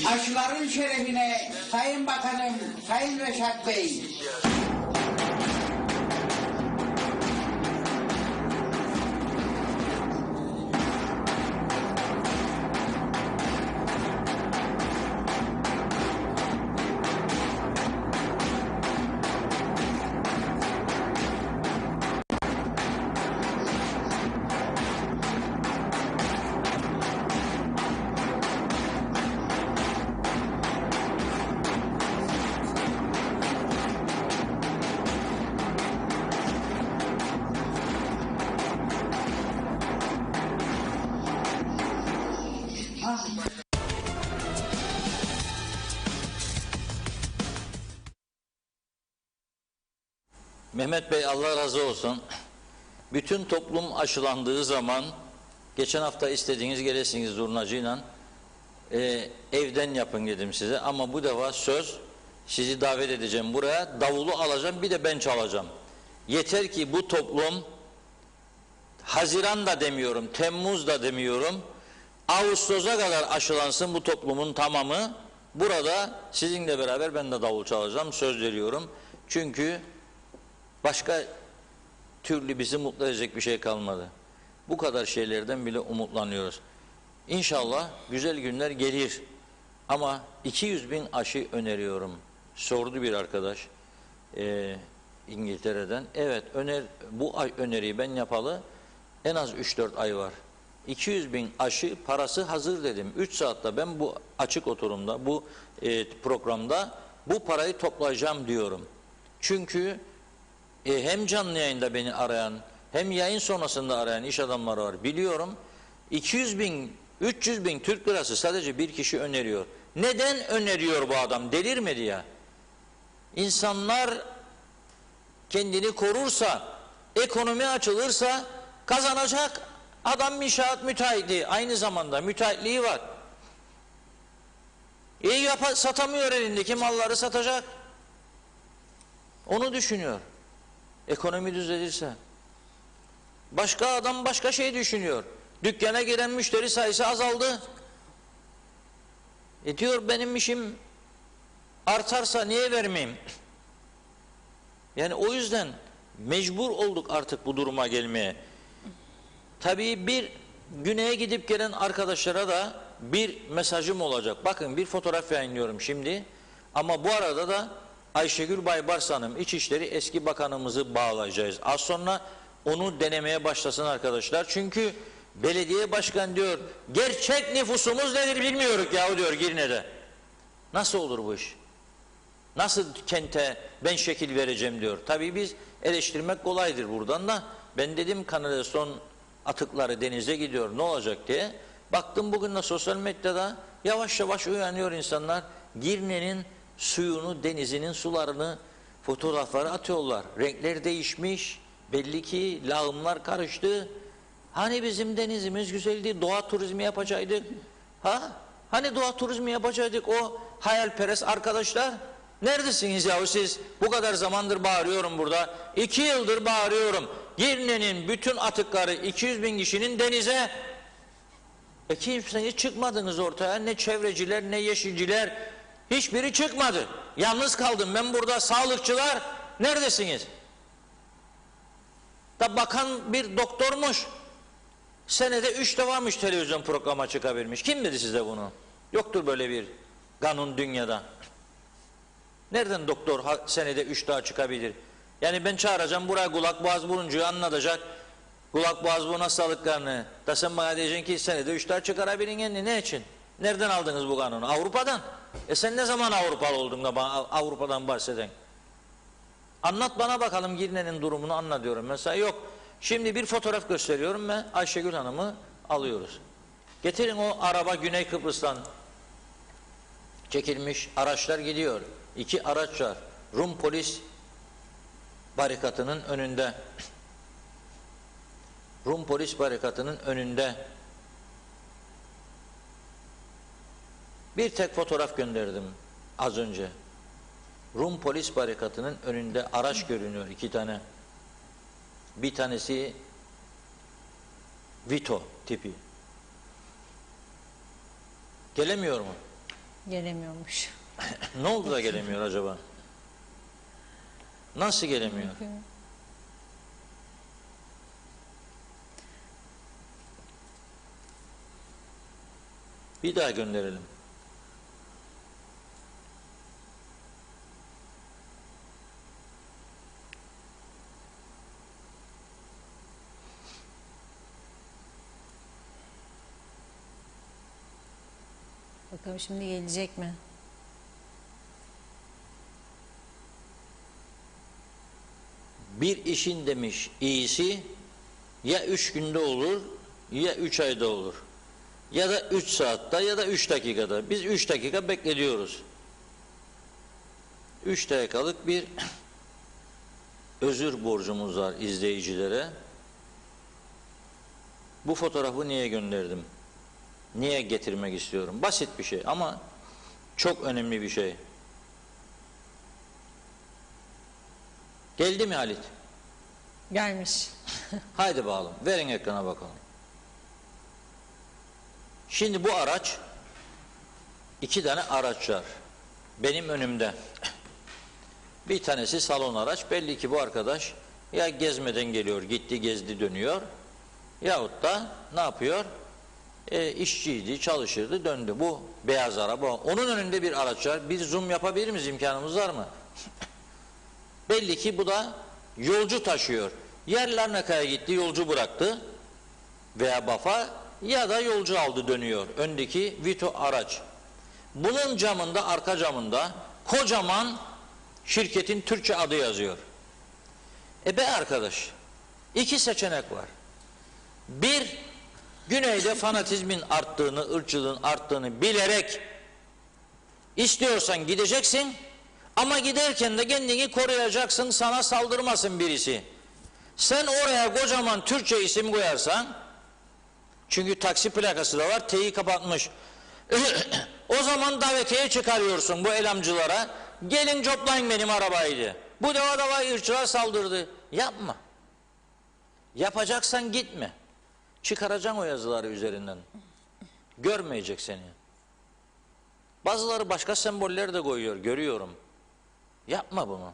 Aşıların şerefine Sayın Bakanım, Sayın Reşat Bey. Mehmet Bey Allah razı olsun. Bütün toplum aşılandığı zaman, geçen hafta istediğiniz gelesiniz zurnacıyla, evden yapın dedim size. Ama bu defa söz, sizi davet edeceğim buraya, davulu alacağım, bir de ben çalacağım. Yeter ki bu toplum, Haziran da demiyorum, Temmuz da demiyorum, Ağustos'a kadar aşılansın bu toplumun tamamı. burada sizinle beraber ben de davul çalacağım, söz veriyorum. Çünkü başka türlü bizi mutlu edecek bir şey kalmadı. Bu kadar şeylerden bile umutlanıyoruz. İnşallah güzel günler gelir. Ama 200.000 aşı öneriyorum. Sordu bir arkadaş İngiltere'den. Evet, bu öneriyi ben yapalı en az 3-4 ay var. 200.000 aşı parası hazır dedim. 3 saatte ben bu açık oturumda, bu programda bu parayı toplayacağım diyorum. Çünkü hem canlı yayında beni arayan, hem yayın sonrasında arayan iş adamları var. Biliyorum 200.000, 300.000 Türk lirası sadece bir kişi öneriyor. Neden öneriyor bu adam? Delirmedi ya. İnsanlar kendini korursa, ekonomi açılırsa kazanacak. Adam inşaat müteahhiti, aynı zamanda müteahhitliği var. Satamıyor, elindeki malları satacak. Onu düşünüyor. Ekonomi düzelirse. Başka adam başka şey düşünüyor. Dükkana giren müşteri sayısı azaldı. Diyor benim işim artarsa niye vermeyeyim? Yani o yüzden mecbur olduk artık bu duruma gelmeye. Tabii bir güneye gidip gelen arkadaşlara da bir mesajım olacak. Bakın bir fotoğraf yayınlıyorum şimdi. Ama bu arada da Ayşegül Baybars Hanım, İçişleri eski bakanımızı bağlayacağız. Az sonra onu denemeye başlasın arkadaşlar. Çünkü belediye başkan diyor, gerçek nüfusumuz nedir bilmiyoruz yahu diyor Girne'de. Nasıl olur bu iş? Nasıl kente ben şekil vereceğim diyor. Tabii biz eleştirmek kolaydır buradan da. Ben dedim kanalizasyon atıkları denize gidiyor, ne olacak diye. Baktım bugün de sosyal medyada yavaş yavaş uyanıyor insanlar. Girne'nin suyunu, denizinin sularını, fotoğrafları atıyorlar. Renkler değişmiş. Belli ki lağımlar karıştı. Hani bizim denizimiz güzeldi, doğa turizmi yapacaktık. Hani doğa turizmi yapacaktık o hayalperest arkadaşlar? Neredesiniz yahu siz? Bu kadar zamandır bağırıyorum burada. 2 yıldır bağırıyorum. Girne'nin bütün atıkları 200.000 kişinin denize. Kimseniz çıkmadınız ortaya. Ne çevreciler, ne yeşilciler. Hiçbiri çıkmadı. Yalnız kaldım ben burada. Sağlıkçılar neredesiniz? Da bakan bir doktormuş. Senede 3 defamış televizyon programa çıkabilmiş. Kim dedi size bunu? Yoktur böyle bir kanun dünyada. Nereden doktor senede 3 daha çıkabilir? Yani ben çağıracağım buraya kulak boğaz buruncuyu anlatacak. Kulak boğaz burun hastalıklarını. Da sen bana diyeceksin ki senede 3 daha çıkarabilin kendini. Ne için? Nereden aldınız bu kanunu? Avrupa'dan. Sen ne zaman Avrupalı oldun da bana Avrupa'dan bahseden? Anlat bana bakalım Girne'nin durumunu anla diyorum. Mesela yok. Şimdi bir fotoğraf gösteriyorum ve Ayşegül Hanım'ı alıyoruz. Getirin o araba Güney Kıbrıs'tan çekilmiş araçlar gidiyor. 2 araç var. Rum polis barikatının önünde. Rum polis barikatının önünde. Bir tek fotoğraf gönderdim az önce. Rum polis barikatının önünde araç görünüyor 2 tane. Bir tanesi Vito tipi. Gelemiyor mu? Gelemiyormuş. Ne oldu da gelemiyor acaba? Nasıl gelemiyor? Bir daha gönderelim. Bakalım şimdi gelecek mi? Bir işin demiş iyisi ya 3 günde olur ya 3 ayda olur. Ya da 3 saatte ya da 3 dakikada. Biz 3 dakika bekletiyoruz. 3 dakikalık bir özür borcumuz var izleyicilere. Bu fotoğrafı niye gönderdim? Niye getirmek istiyorum? Basit bir şey ama çok önemli bir şey. Geldi mi Halit? Gelmiş. Haydi bakalım. Verin ekrana bakalım. Şimdi bu araç 2 tane araç var. Benim önümde. Bir tanesi salon araç. Belli ki bu arkadaş ya gezmeden geliyor, gitti, gezdi, dönüyor. Yahut da ne yapıyor? İşçiydi, çalışırdı, döndü. Bu beyaz araba. Onun önünde bir araç var. Bir zoom yapabilir miyiz? İmkanımız var mı? Belli ki bu da yolcu taşıyor. Ya Larnaka'ya gitti, yolcu bıraktı veya Baf'a, ya da yolcu aldı, dönüyor. Öndeki Vito araç. Bunun camında, arka camında kocaman şirketin Türkçe adı yazıyor. Be arkadaş, 2 seçenek var. Bir, güneyde fanatizmin arttığını, ırkçılığın arttığını bilerek istiyorsan gideceksin, ama giderken de kendini koruyacaksın, sana saldırmasın birisi. Sen oraya kocaman Türkçe isim koyarsan, çünkü taksi plakası da var, T'yi kapatmış. O zaman davetiye çıkarıyorsun bu elamcılara. Gelin coplayın benim arabayı. Bu deva ırkçılar saldırdı. Yapma. Yapacaksan gitme. Çıkaracaksın o yazıları üzerinden. Görmeyecek seni. Bazıları başka semboller de koyuyor, görüyorum. Yapma bunu.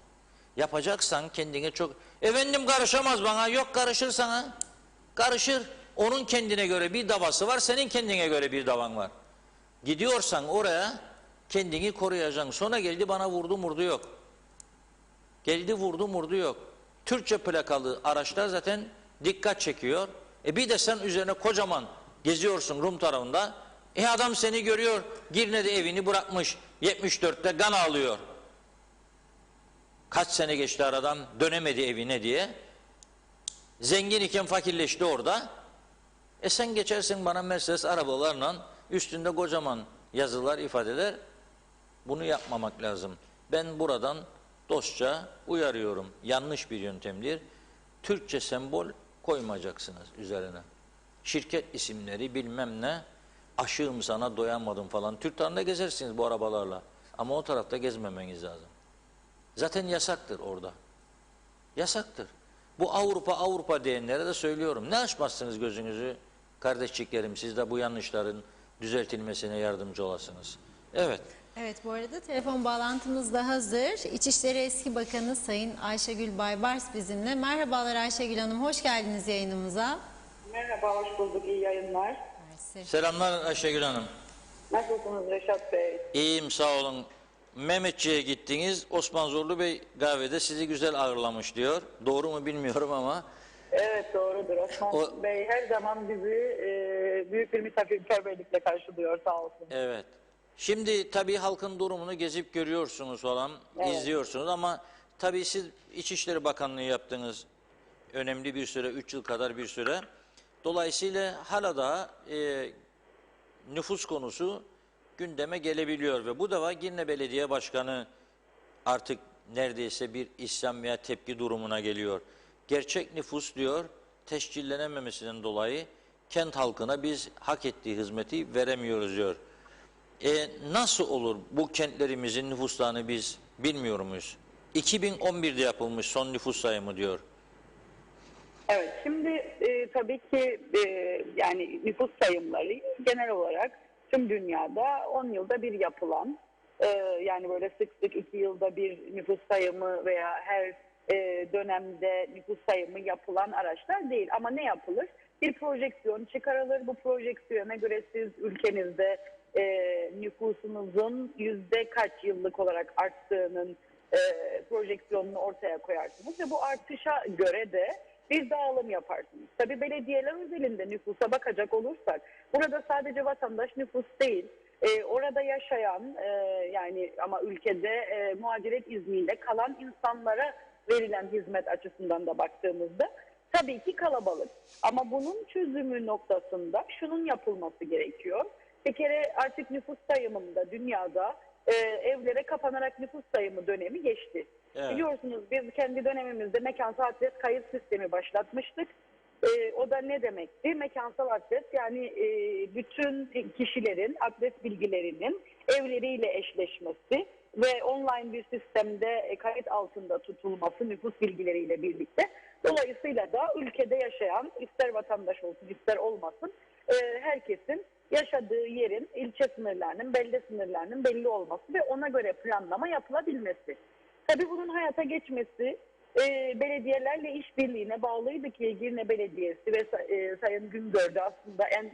Yapacaksan kendine çok... Efendim karışamaz bana. Yok, karışır sana. Karışır. Onun kendine göre bir davası var, senin kendine göre bir davan var. Gidiyorsan oraya kendini koruyacaksın. Sonra geldi bana vurdu yok. Geldi vurdu yok. Türkçe plakalı araçlar zaten dikkat çekiyor. Bir de sen üzerine kocaman geziyorsun Rum tarafında. Adam seni görüyor, Girne'de evini bırakmış, 74'te gan alıyor. Kaç sene geçti aradan, dönemedi evine diye. Zengin iken fakirleşti orada. Sen geçersin bana Mercedes arabalarla, üstünde kocaman yazılar, ifadeler. Bunu yapmamak lazım. Ben buradan dostça uyarıyorum. Yanlış bir yöntemdir. Türkçe sembol koymayacaksınız üzerine. Şirket isimleri bilmem ne, aşığım sana doyamadım falan. Türk tarafında gezersiniz bu arabalarla. Ama o tarafta gezmemeniz lazım. Zaten yasaktır orada. Yasaktır. Bu Avrupa diyenlere de söylüyorum. Ne açmazsınız gözünüzü kardeşçiklerim, siz de bu yanlışların düzeltilmesine yardımcı olasınız. Evet. Evet, bu arada telefon bağlantımız da hazır. İçişleri Eski Bakanı Sayın Ayşegül Baybars bizimle. Merhabalar Ayşegül Hanım, hoş geldiniz yayınımıza. Merhaba, hoş bulduk. İyi yayınlar. Mersi. Selamlar Ayşegül Hanım. Nasılsınız Reşat Bey? İyiyim, sağ olun. Mehmetçiğe gittiniz. Osman Zorlu Bey kahvede sizi güzel ağırlamış diyor. Doğru mu bilmiyorum ama. Evet, doğrudur. Osman Bey her zaman bizi büyük bir misafirperverlikle karşılıyor, sağ olsun. Evet. Şimdi tabii halkın durumunu gezip görüyorsunuz falan, Evet. izliyorsunuz ama tabii siz İçişleri Bakanlığı yaptınız önemli bir süre, 3 yıl kadar bir süre. Dolayısıyla hala da nüfus konusu gündeme gelebiliyor ve bu defa Girne Belediye Başkanı artık neredeyse bir isyan veya tepki durumuna geliyor. Gerçek nüfus diyor, tescillenememesinden dolayı kent halkına biz hak ettiği hizmeti veremiyoruz diyor. Nasıl olur bu kentlerimizin nüfuslarını biz bilmiyor muyuz? 2011'de yapılmış son nüfus sayımı diyor. Evet, şimdi tabii ki yani nüfus sayımları genel olarak tüm dünyada 10 yılda bir yapılan, yani böyle sık sık 2 yılda bir nüfus sayımı veya her dönemde nüfus sayımı yapılan araçlar değil. Ama ne yapılır? Bir projeksiyon çıkarılır. Bu projeksiyona göre siz ülkenizde nüfusunuzun yüzde kaç yıllık olarak arttığının projeksiyonunu ortaya koyarsınız ve bu artışa göre de bir dağılım yaparsınız. Tabii belediyeler özelinde nüfusa bakacak olursak burada sadece vatandaş nüfus değil, orada yaşayan yani ama ülkede muhaciret izniyle kalan insanlara verilen hizmet açısından da baktığımızda tabii ki kalabalık. Ama bunun çözümü noktasında şunun yapılması gerekiyor. Bir kere artık nüfus sayımında dünyada evlere kapanarak nüfus sayımı dönemi geçti. Evet. Biliyorsunuz biz kendi dönemimizde mekansal adres kayıt sistemi başlatmıştık. O da ne demekti? Mekansal adres yani bütün kişilerin adres bilgilerinin evleriyle eşleşmesi ve online bir sistemde kayıt altında tutulması nüfus bilgileriyle birlikte. Dolayısıyla da ülkede yaşayan ister vatandaş olsun ister olmasın herkesin yaşadığı yerin ilçe sınırlarının, belde sınırlarının belli olması ve ona göre planlama yapılabilmesi. Tabii bunun hayata geçmesi belediyelerle işbirliğine bağlıydı ki Girne Belediyesi ve Sayın Güngör'de aslında en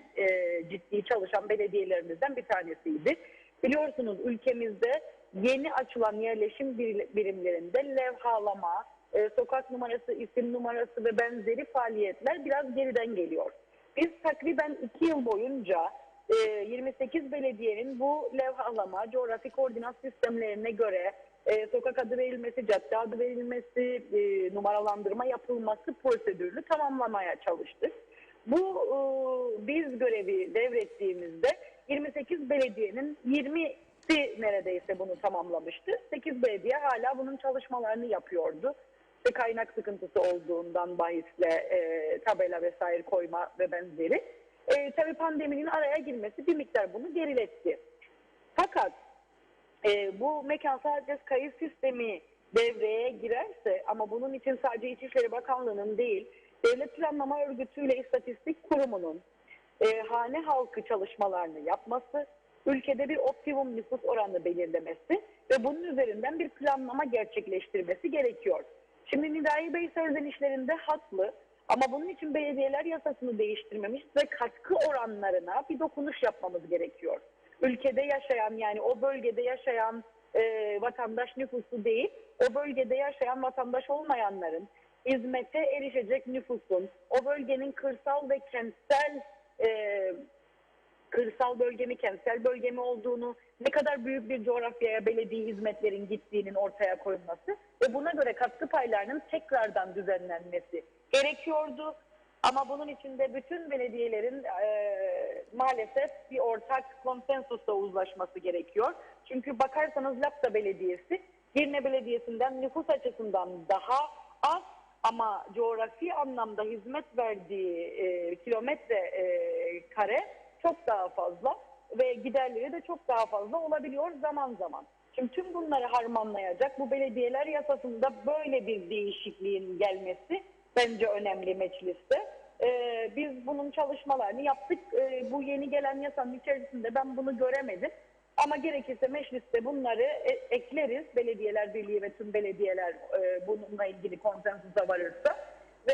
ciddi çalışan belediyelerimizden bir tanesiydi. Biliyorsunuz ülkemizde yeni açılan yerleşim birimlerinde levhalama, sokak numarası, isim numarası ve benzeri faaliyetler biraz geriden geliyor. Biz takriben 2 yıl boyunca 28 belediyenin bu levhalama, coğrafi koordinat sistemlerine göre sokak adı verilmesi, cadde adı verilmesi, numaralandırma yapılması prosedürünü tamamlamaya çalıştık. Bu biz görevi devrettiğimizde 28 belediyenin 20'si neredeyse bunu tamamlamıştı. 8 belediye hala bunun çalışmalarını yapıyordu. İşte kaynak sıkıntısı olduğundan bahisle tabela vesaire koyma ve benzeri. Tabii pandeminin araya girmesi bir miktar bunu geriletti. Fakat bu mekansal adres kayıt sistemi devreye girerse, ama bunun için sadece İçişleri Bakanlığı'nın değil, Devlet Planlama Örgütü ile İstatistik Kurumu'nun hane halkı çalışmalarını yapması, ülkede bir optimum nüfus oranı belirlemesi ve bunun üzerinden bir planlama gerçekleştirmesi gerekiyor. Şimdi Nidai Bey serzenişlerinde haklı, ama bunun için belediyeler yasasını değiştirmemiş ve katkı oranlarına bir dokunuş yapmamız gerekiyor. Ülkede yaşayan, yani o bölgede yaşayan vatandaş nüfusu değil, o bölgede yaşayan vatandaş olmayanların hizmete erişecek nüfusun, o bölgenin kırsal ve kentsel kırsal bölge mi, kentsel bölge mi olduğunu, ne kadar büyük bir coğrafyaya belediye hizmetlerin gittiğinin ortaya koyulması ve buna göre katkı paylarının tekrardan düzenlenmesi gerekiyordu. Ama bunun için de bütün belediyelerin maalesef bir ortak konsensusla uzlaşması gerekiyor. Çünkü bakarsanız Lapta Belediyesi, Girne Belediyesi'nden nüfus açısından daha az ama coğrafi anlamda hizmet verdiği kilometre kare çok daha fazla ve giderleri de çok daha fazla olabiliyor zaman zaman. Şimdi tüm bunları harmanlayacak bu belediyeler yasasında böyle bir değişikliğin gelmesi bence önemli mecliste. Biz bunun çalışmalarını yaptık. Bu yeni gelen yasanın içerisinde ben bunu göremedim. Ama gerekirse mecliste bunları ekleriz. Belediyeler Birliği ve tüm belediyeler bununla ilgili konsensusa varırsa. Ve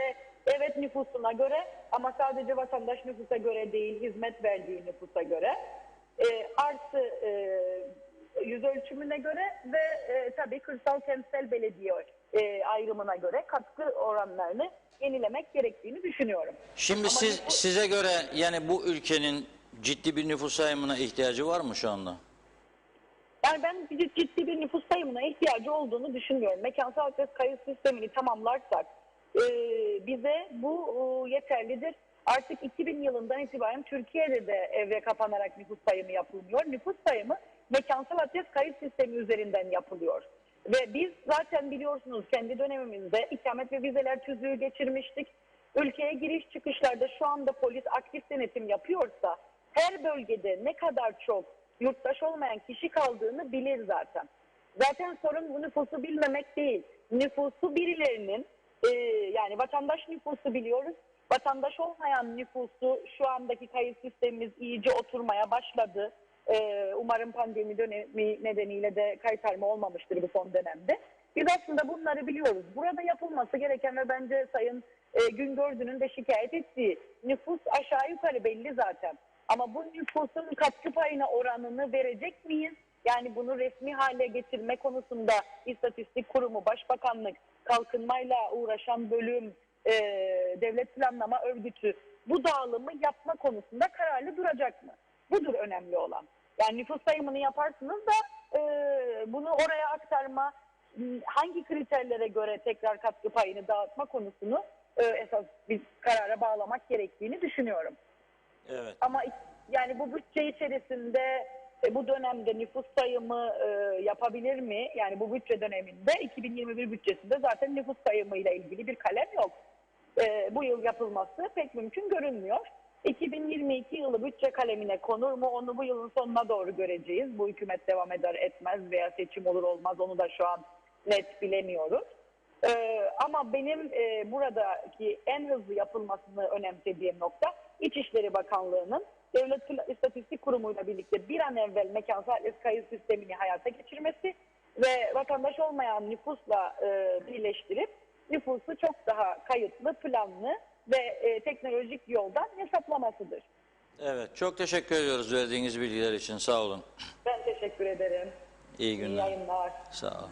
evet, nüfusuna göre, ama sadece vatandaş nüfusa göre değil, hizmet verdiği nüfusa göre, artı yüz ölçümüne göre ve tabii kırsal kentsel belediye ayrımına göre katkı oranlarını yenilemek gerektiğini düşünüyorum. Şimdi Ama size göre yani bu ülkenin ciddi bir nüfus sayımına ihtiyacı var mı şu anda? Yani ben ciddi bir nüfus sayımına ihtiyacı olduğunu düşünmüyorum. Mekansal adres kayıt sistemini tamamlarsak bize bu yeterlidir. Artık 2000 yılından itibaren Türkiye'de de eve kapanarak nüfus sayımı yapılmıyor. Nüfus sayımı mekansal adres kayıt sistemi üzerinden yapılıyor. Ve biz zaten biliyorsunuz kendi dönemimizde ikamet ve vizeler tüzüğü geçirmiştik. Ülkeye giriş çıkışlarda şu anda polis aktif denetim yapıyorsa her bölgede ne kadar çok yurttaş olmayan kişi kaldığını bilir zaten. Zaten sorun bu nüfusu bilmemek değil. Nüfusu birilerinin yani vatandaş nüfusu biliyoruz. Vatandaş olmayan nüfusu şu andaki kayıt sistemimiz iyice oturmaya başladı. Umarım pandemi dönemi nedeniyle de kaytarma olmamıştır bu son dönemde. Biz aslında bunları biliyoruz. Burada yapılması gereken ve bence Sayın Güngördü'nün de şikayet ettiği nüfus aşağı yukarı belli zaten. Ama bu nüfusun katkı payına oranını verecek miyiz? Yani bunu resmi hale getirme konusunda İstatistik Kurumu, Başbakanlık, kalkınmayla uğraşan bölüm, Devlet Planlama Örgütü bu dağılımı yapma konusunda kararlı duracak mı? Budur önemli olan. Yani nüfus sayımını yaparsınız da bunu oraya aktarma, hangi kriterlere göre tekrar katkı payını dağıtma konusunu esas bir karara bağlamak gerektiğini düşünüyorum. Evet. Ama yani bu bütçe içerisinde bu dönemde nüfus sayımı yapabilir mi? Yani bu bütçe döneminde 2021 bütçesinde zaten nüfus sayımıyla ilgili bir kalem yok. Bu yıl yapılması pek mümkün görünmüyor. 2022 yılı bütçe kalemine konur mu? Onu bu yılın sonuna doğru göreceğiz. Bu hükümet devam eder etmez veya seçim olur olmaz, onu da şu an net bilemiyoruz. Ama benim buradaki en hızlı yapılmasını önemsediğim nokta İçişleri Bakanlığı'nın Devlet İstatistik Kurumu'yla birlikte bir an evvel mekansal adres kayıt sistemini hayata geçirmesi ve vatandaş olmayan nüfusla birleştirip nüfusu çok daha kayıtlı, planlı ve teknolojik yoldan hesaplamasıdır. Evet, çok teşekkür ediyoruz verdiğiniz bilgiler için. Sağ olun. Ben teşekkür ederim. İyi İyi günler. yayınlar. Sağ olun.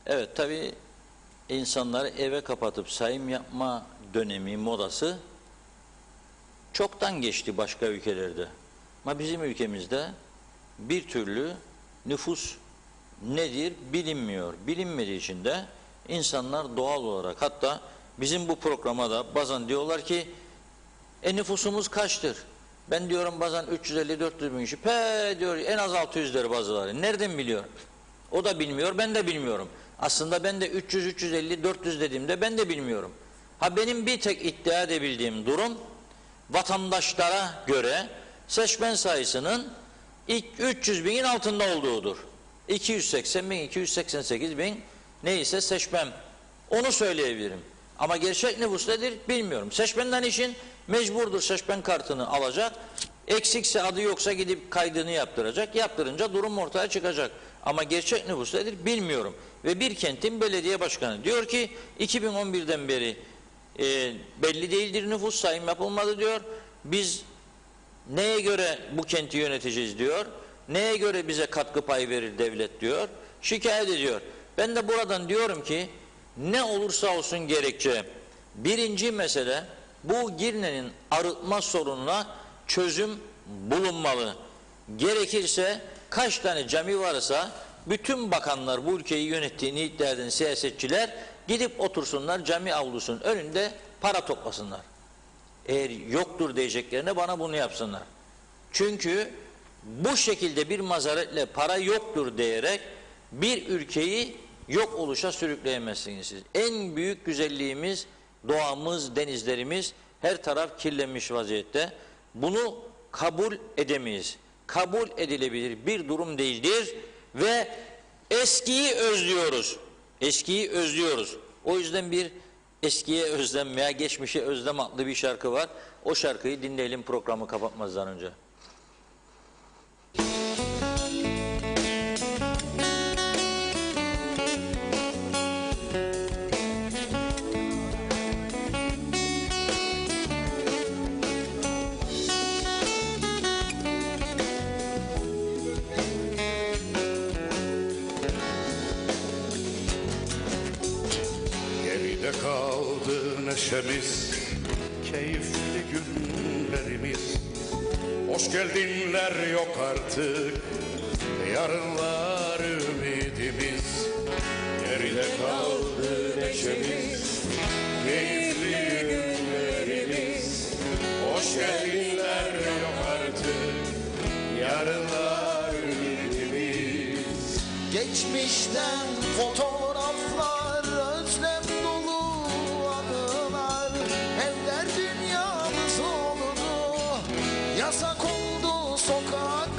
Evet, tabii insanları eve kapatıp sayım yapma dönemi, modası çoktan geçti başka ülkelerde. Ama bizim ülkemizde bir türlü nüfus nedir bilinmiyor. Bilinmediği için de insanlar doğal olarak, hatta bizim bu programa da bazen diyorlar ki nüfusumuz kaçtır? Ben diyorum bazen 350-400 bin kişi. Diyor en az 600'leri bazıları. Nereden biliyor? O da bilmiyor, ben de bilmiyorum. Aslında ben de 300, 350, 400 dediğimde ben de bilmiyorum. Ha, benim bir tek iddia edebildiğim durum, vatandaşlara göre seçmen sayısının ilk 300 binin altında olduğudur. 280 bin, 288 bin neyse seçmen. Onu söyleyebilirim. Ama gerçek nüfus nedir bilmiyorum. Seçmenden için mecburdur, seçmen kartını alacak. Eksikse, adı yoksa gidip kaydını yaptıracak. Yaptırınca durum ortaya çıkacak. Ama gerçek nüfus nedir bilmiyorum. Ve bir kentin belediye başkanı diyor ki 2011'den beri belli değildir, nüfus sayım yapılmadı diyor. Biz neye göre bu kenti yöneteceğiz diyor. Neye göre bize katkı payı verir devlet diyor. Şikayet ediyor. Ben de buradan diyorum ki ne olursa olsun gerekçe, birinci mesele bu Girne'nin arıtma sorununa çözüm bulunmalı. Gerekirse kaç tane cami varsa bütün bakanlar, bu ülkeyi yönettiğini iddia eden siyasetçiler gidip otursunlar cami avlusunun önünde para toplasınlar. Eğer yoktur diyeceklerine bana bunu yapsınlar. Çünkü bu şekilde bir mazaretle para yoktur diyerek bir ülkeyi yok oluşa sürükleyemezsiniz siz. En büyük güzelliğimiz doğamız, denizlerimiz, her taraf kirlenmiş vaziyette. Bunu kabul edemeyiz. Kabul edilebilir bir durum değildir ve eskiyi özlüyoruz. Eskiyi özlüyoruz. O yüzden bir eskiye özlem veya geçmişe özlem adlı bir şarkı var. O şarkıyı dinleyelim programı kapatmazdan önce. Geride kaldı neşemiz, keyifli günlerimiz. Hoş geldinler yok artık, yarınlar ümidimiz. Geride kaldı neşemiz, keyifli günlerimiz. Hoş geldinler yok artık, yarınlar ümidimiz. Geçmişten fotoğraflar, özlem dolu anılar. Evler dünyamız oldu, yasak oldu sokaklar.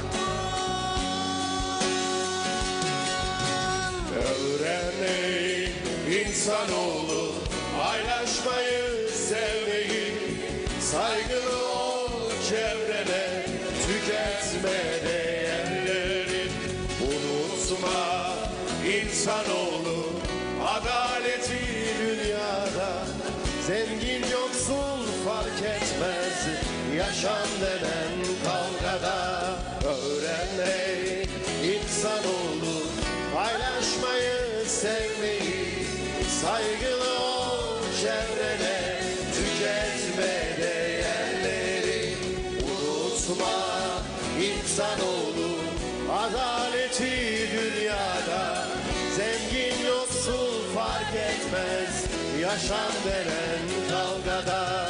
Öğrenmeyin insanoğlu, paylaşmayı, sevmeyi. Saygılı ol çevrene, tüketme değerleri. Unutma insanoğlu, adaleti dünyada. Zengin yoksul fark etmez, yaşam denen kavgada. Öğrenmeyi insanoğlu, paylaşmayı, sevmeyi. Saygılı ol çevrene, tüketme değerleri. Unutma insanoğlu, adaleti dünyada. Zengin yoksul fark etmez, yaşam denen kavgada.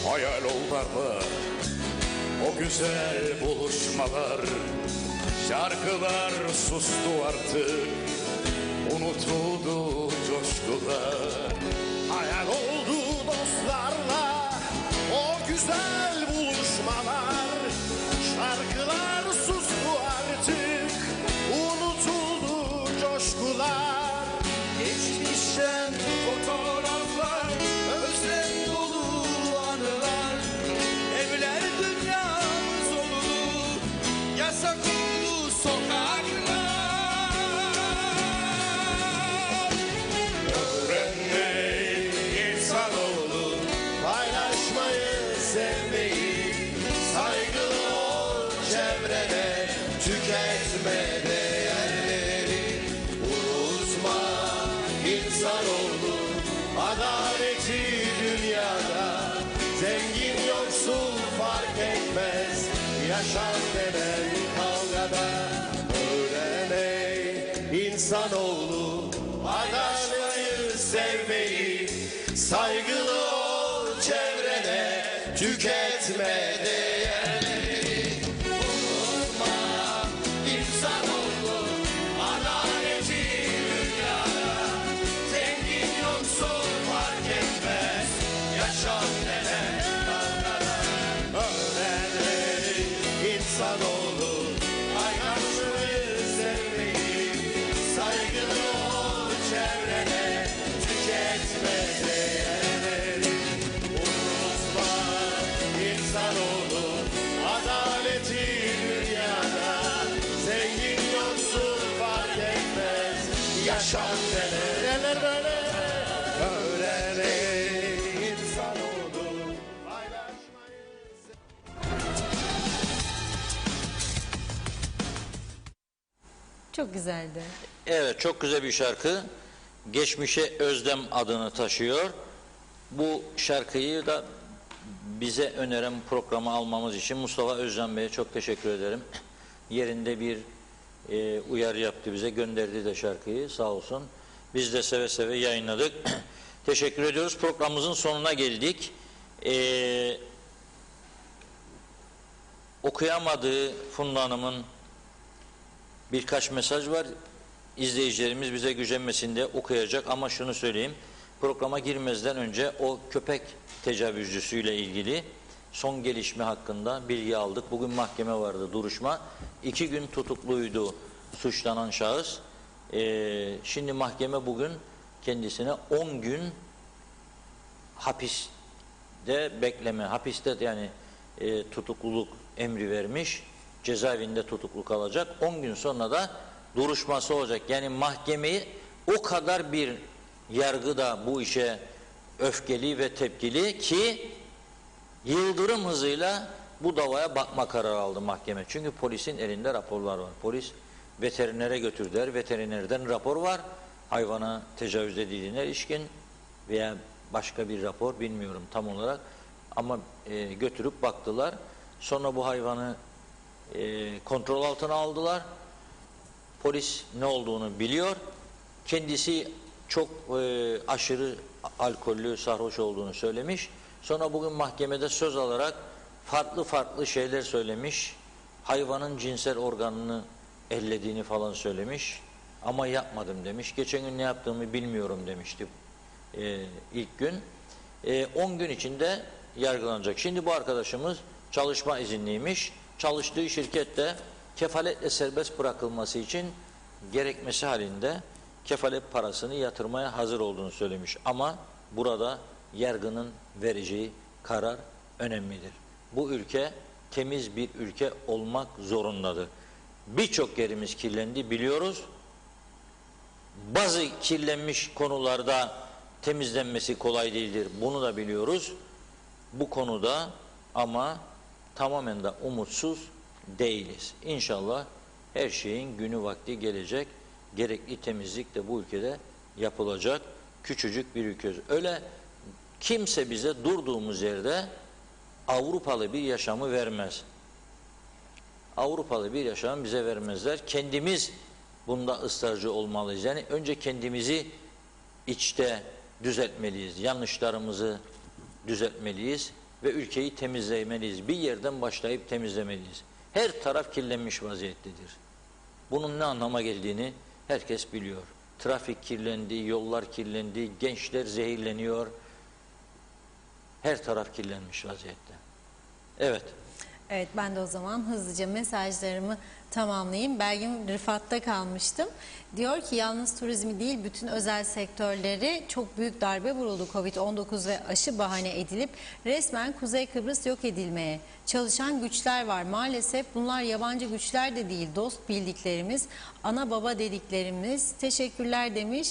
Hayal olmalar, o güzel buluşmalar. Şarkılar sustu artık, unut unutuldu coşkular. Hayal oldu dostlarla o güzel buluşmalar. Şarkılar sustu artık, unutuldu coşkular. Geçmişten fotoğraflar, özlem dolu anılar. Evler dünyamız oldu, yasak oldu sokaklar. Öğrenmek insanoğlu, paylaşmayı, sevmeyi, saygılı ol çevrene, tüketme değerleri. Unutma insanoğlu, adaleti dünyada, zengin yoksul fark etmez, yaşam denen kavgada. Öğren insanoğlu, paylaşmayı, sevmeyi, saygılı ol çevrene, tüketme değerleri. Unutma insanoğlu, adaleti dünyada, zengin yoksul fark etmez, yaşam denen kavgada. Öğren insanoğlu, paylaşmayı, sevmeyi, saygılı ol çevrene, tüketme değerleri. Unutma insanoğlu, adaleti dünyada, zengin yoksul fark etmez, yaşam neler böyle. Öğren insanoğlu, paylaşmayı. Çok güzeldi. Evet, çok güzel bir şarkı. Geçmişe Özlem adını taşıyor. Bu şarkıyı da bize öneren programı almamız için Mustafa Özcan Bey'e çok teşekkür ederim. Yerinde bir uyarı yaptı bize, gönderdi de şarkıyı, sağ olsun. Biz de seve seve yayınladık. Teşekkür ediyoruz. Programımızın sonuna geldik. Okuyamadığı Funda Hanım'ın birkaç mesaj var. İzleyicilerimiz bize gücenmesin diye okuyacak ama şunu söyleyeyim. Programa girmezden önce o köpek tecavüzcüsüyle ilgili son gelişme hakkında bilgi aldık. Bugün mahkeme vardı, duruşma. 2 gün tutukluydu suçlanan şahıs. Şimdi mahkeme bugün kendisine 10 gün hapiste bekleme, hapiste yani tutukluluk emri vermiş. Cezaevinde tutuklu kalacak. 10 gün sonra da duruşması olacak. Yani mahkemeyi o kadar bir yargı da bu işe öfkeli ve tepkili ki yıldırım hızıyla bu davaya bakma kararı aldı mahkeme. Çünkü polisin elinde raporlar var. Polis veterinere götürdüler. Veterinerden rapor var. Hayvana tecavüz edildiğine ilişkin veya başka bir rapor bilmiyorum tam olarak. Ama götürüp baktılar. Sonra bu hayvanı kontrol altına aldılar. Polis ne olduğunu biliyor. Kendisi çok aşırı alkollü, sarhoş olduğunu söylemiş. Sonra bugün mahkemede söz alarak farklı şeyler söylemiş. Hayvanın cinsel organını ellediğini falan söylemiş. Ama yapmadım demiş. Geçen gün ne yaptığımı bilmiyorum demişti ilk gün. 10 gün içinde yargılanacak. Şimdi bu arkadaşımız çalışma izinliymiş. Çalıştığı şirkette kefaletle serbest bırakılması için gerekmesi halinde kefalet parasını yatırmaya hazır olduğunu söylemiş. Ama burada yargının vereceği karar önemlidir. Bu ülke temiz bir ülke olmak zorundadır. Birçok yerimiz kirlendi biliyoruz. Bazı kirlenmiş konularda temizlenmesi kolay değildir. Bunu da biliyoruz. Bu konuda ama tamamen de umutsuz değiliz. İnşallah her şeyin günü vakti gelecek. Gerekli temizlik de bu ülkede yapılacak. Küçücük bir ülke. Öyle kimse bize durduğumuz yerde Avrupalı bir yaşamı vermez. Avrupalı bir yaşamı bize vermezler. Kendimiz bunda ısrarcı olmalıyız. Yani önce kendimizi içte düzeltmeliyiz. Yanlışlarımızı düzeltmeliyiz ve ülkeyi temizlemeliyiz. Bir yerden başlayıp temizlemeliyiz. Her taraf kirlenmiş vaziyettedir. Bunun ne anlama geldiğini herkes biliyor. trafik kirlendi, yollar kirlendi, gençler zehirleniyor. Her taraf kirlenmiş vaziyette. Evet. Evet, ben de o zaman hızlıca mesajlarımı tamamlayayım. Belgin Rıfat'ta kalmıştım. Diyor ki yalnız turizmi değil bütün özel sektörleri çok büyük darbe vuruldu. Covid-19 ve aşı bahane edilip resmen Kuzey Kıbrıs yok edilmeye çalışan güçler var. Maalesef bunlar yabancı güçler de değil, dost bildiklerimiz, ana baba dediklerimiz. Teşekkürler demiş.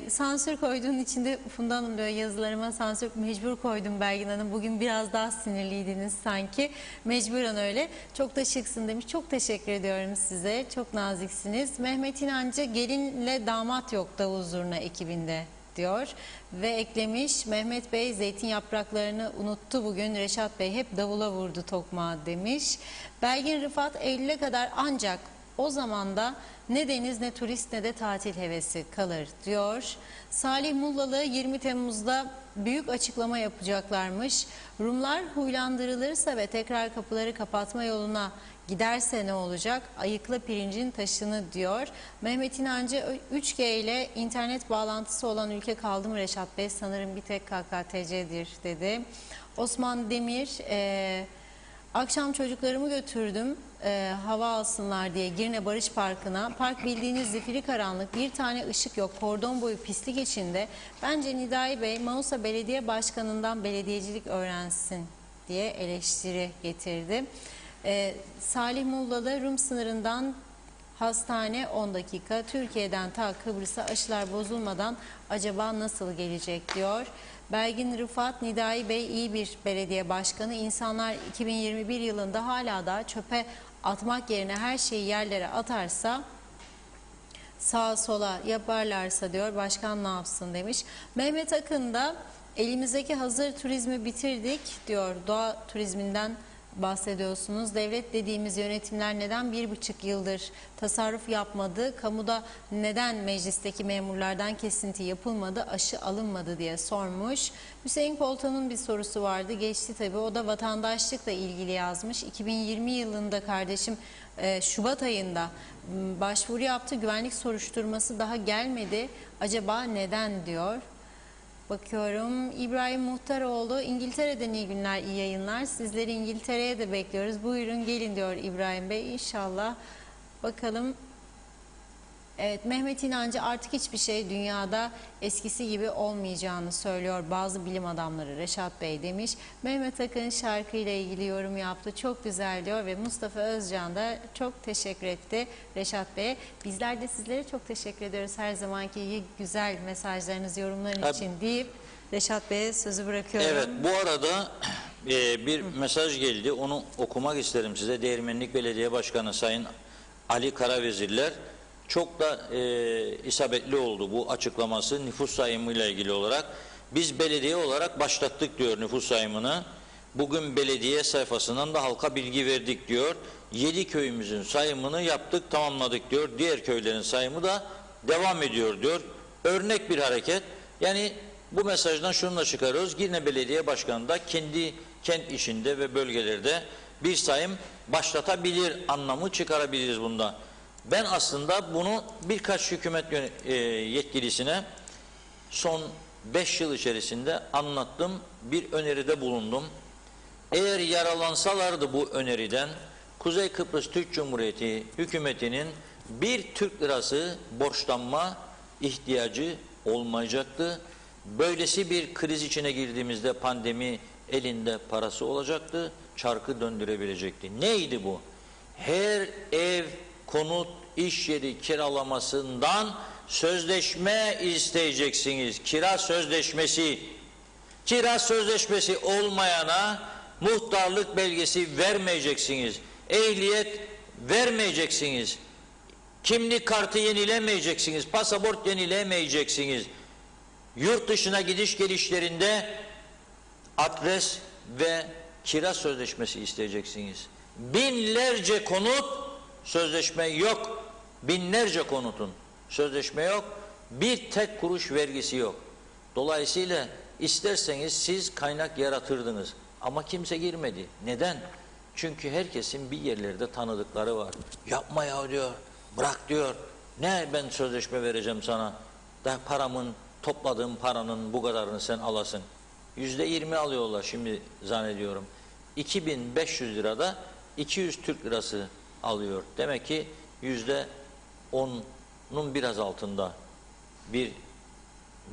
Sansür koyduğun içinde Funda Hanım diyor, yazılarıma sansür mecbur koydum Belgin Hanım. Bugün biraz daha sinirliydiniz sanki. Mecburen öyle. Çok da şıksın demiş. Çok teşekkür ediyorum size. Çok naziksiniz. Mehmet İnancı gelinle damat yok davul zurna ekibinde diyor. Ve eklemiş Mehmet Bey zeytin yapraklarını unuttu bugün. Reşat Bey hep davula vurdu tokmağı demiş. Belgin Rıfat Eylül'e kadar ancak o zaman da ne deniz ne turist ne de tatil hevesi kalır diyor. Salih Mullalı 20 Temmuz'da büyük açıklama yapacaklarmış. Rumlar huylandırılırsa ve tekrar kapıları kapatma yoluna giderse ne olacak? Ayıkla pirincin taşını diyor. Mehmet İnancı 3G ile internet bağlantısı olan ülke kaldı mı Reşat Bey? Sanırım bir tek KKTC'dir dedi. Osman Demir akşam çocuklarımı götürdüm hava alsınlar diye Girne Barış Parkı'na. Park bildiğiniz zifiri karanlık, bir tane ışık yok, kordon boyu pislik içinde. Bence Nidai Bey Manisa Belediye Başkanı'ndan belediyecilik öğrensin diye eleştiri getirdi. Salih Mullalı Rum sınırından hastane 10 dakika, Türkiye'den ta Kıbrıs'a aşılar bozulmadan acaba nasıl gelecek diyor. Belgin Rıfat, Nidai Bey iyi bir belediye başkanı. İnsanlar 2021 yılında hala da çöpe atmak yerine her şeyi yerlere atarsa, sağa sola yaparlarsa diyor, başkan ne yapsın demiş. Mehmet Akın da elimizdeki hazır turizmi bitirdik diyor. Doğa turizminden bahsediyorsunuz. Devlet dediğimiz yönetimler neden 1,5 yıldır tasarruf yapmadı? Kamuda neden meclisteki memurlardan kesinti yapılmadı, aşı alınmadı diye sormuş. Hüseyin Koltan'ın bir sorusu vardı. Geçti tabii. O da vatandaşlıkla ilgili yazmış. 2020 yılında kardeşim Şubat ayında başvuru yaptı. Güvenlik soruşturması daha gelmedi. Acaba neden diyor. Bakıyorum. İbrahim Muhtaroğlu, İngiltere'den iyi günler, iyi yayınlar. Sizleri İngiltere'ye de bekliyoruz. Buyurun gelin diyor İbrahim Bey. İnşallah. Bakalım. Evet, Mehmet İnancı artık hiçbir şey dünyada eskisi gibi olmayacağını söylüyor bazı bilim adamları Reşat Bey demiş. Mehmet Akın şarkıyla ilgili yorum yaptı. Çok güzel diyor ve Mustafa Özcan da çok teşekkür etti Reşat Bey'e. Bizler de sizlere çok teşekkür ediyoruz her zamanki güzel mesajlarınız, yorumlarınız için deyip Reşat Bey'e sözü bırakıyorum. Evet, bu arada bir mesaj geldi. Onu okumak isterim size. Değirmenlik Belediye Başkanı Sayın Ali Karavezirler çok da isabetli oldu bu açıklaması nüfus sayımıyla ilgili olarak. Biz belediye olarak başlattık diyor nüfus sayımını. Bugün belediye sayfasından da halka bilgi verdik diyor. 7 köyümüzün sayımını yaptık, tamamladık diyor. Diğer köylerin sayımı da devam ediyor diyor. Örnek bir hareket. Yani bu mesajdan şunu da çıkarıyoruz. Girne Belediye Başkanı da kendi kent içinde ve bölgelerde bir sayım başlatabilir anlamı çıkarabiliriz bunda. Ben aslında bunu birkaç hükümet yetkilisine son 5 yıl içerisinde anlattım, bir öneride bulundum. Eğer yaralansalardı bu öneriden, Kuzey Kıbrıs Türk Cumhuriyeti hükümetinin bir Türk lirası borçlanma ihtiyacı olmayacaktı. Böylesi bir kriz içine girdiğimizde pandemi elinde parası olacaktı, çarkı döndürebilecekti. Neydi bu? Her ev, konut, iş yeri kiralamasından sözleşme isteyeceksiniz. Kira sözleşmesi. Kira sözleşmesi olmayana muhtarlık belgesi vermeyeceksiniz. Ehliyet vermeyeceksiniz. Kimlik kartı yenilemeyeceksiniz. Pasaport yenilemeyeceksiniz. Yurt dışına gidiş gelişlerinde adres ve kira sözleşmesi isteyeceksiniz. Binlerce konut sözleşme yok. Binlerce konutun sözleşme yok. Bir tek kuruş vergisi yok. Dolayısıyla isterseniz siz kaynak yaratırdınız. Ama kimse girmedi. Neden? Çünkü herkesin bir yerlerde tanıdıkları var. Yapma ya diyor. Bırak diyor. Ne ben sözleşme vereceğim sana, da topladığım paranın bu kadarını sen alasın. %20 alıyorlar şimdi zannediyorum. 2500 lirada 200 Türk lirası alıyor. Demek ki %10'un biraz altında bir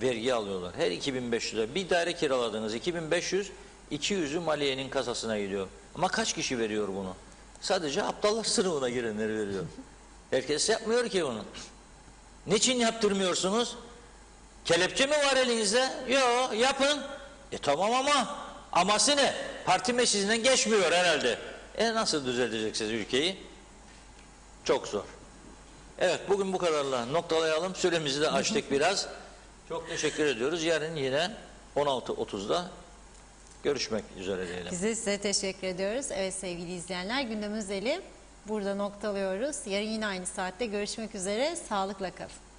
vergi alıyorlar. Her 2500'e bir daire kiraladınız. 2500, 200'ü maliyenin kasasına gidiyor. Ama kaç kişi veriyor bunu? Sadece aptallar sınıfına girenleri veriyor. Herkes yapmıyor ki bunu. Niçin yaptırmıyorsunuz? Kelepçe mi var elinizde? Yok, yapın. Tamam ama aması ne? Parti meclisinden geçmiyor herhalde. Nasıl düzelteceksiniz ülkeyi? Çok zor. Evet, bugün bu kadarla noktalayalım. Süremizi de açtık biraz. Çok teşekkür ediyoruz. Yarın yine 16.30'da görüşmek üzere diyelim. Biz de size teşekkür ediyoruz. Evet sevgili izleyenler, gündem özeli burada noktalıyoruz. Yarın yine aynı saatte görüşmek üzere. Sağlıkla kalın.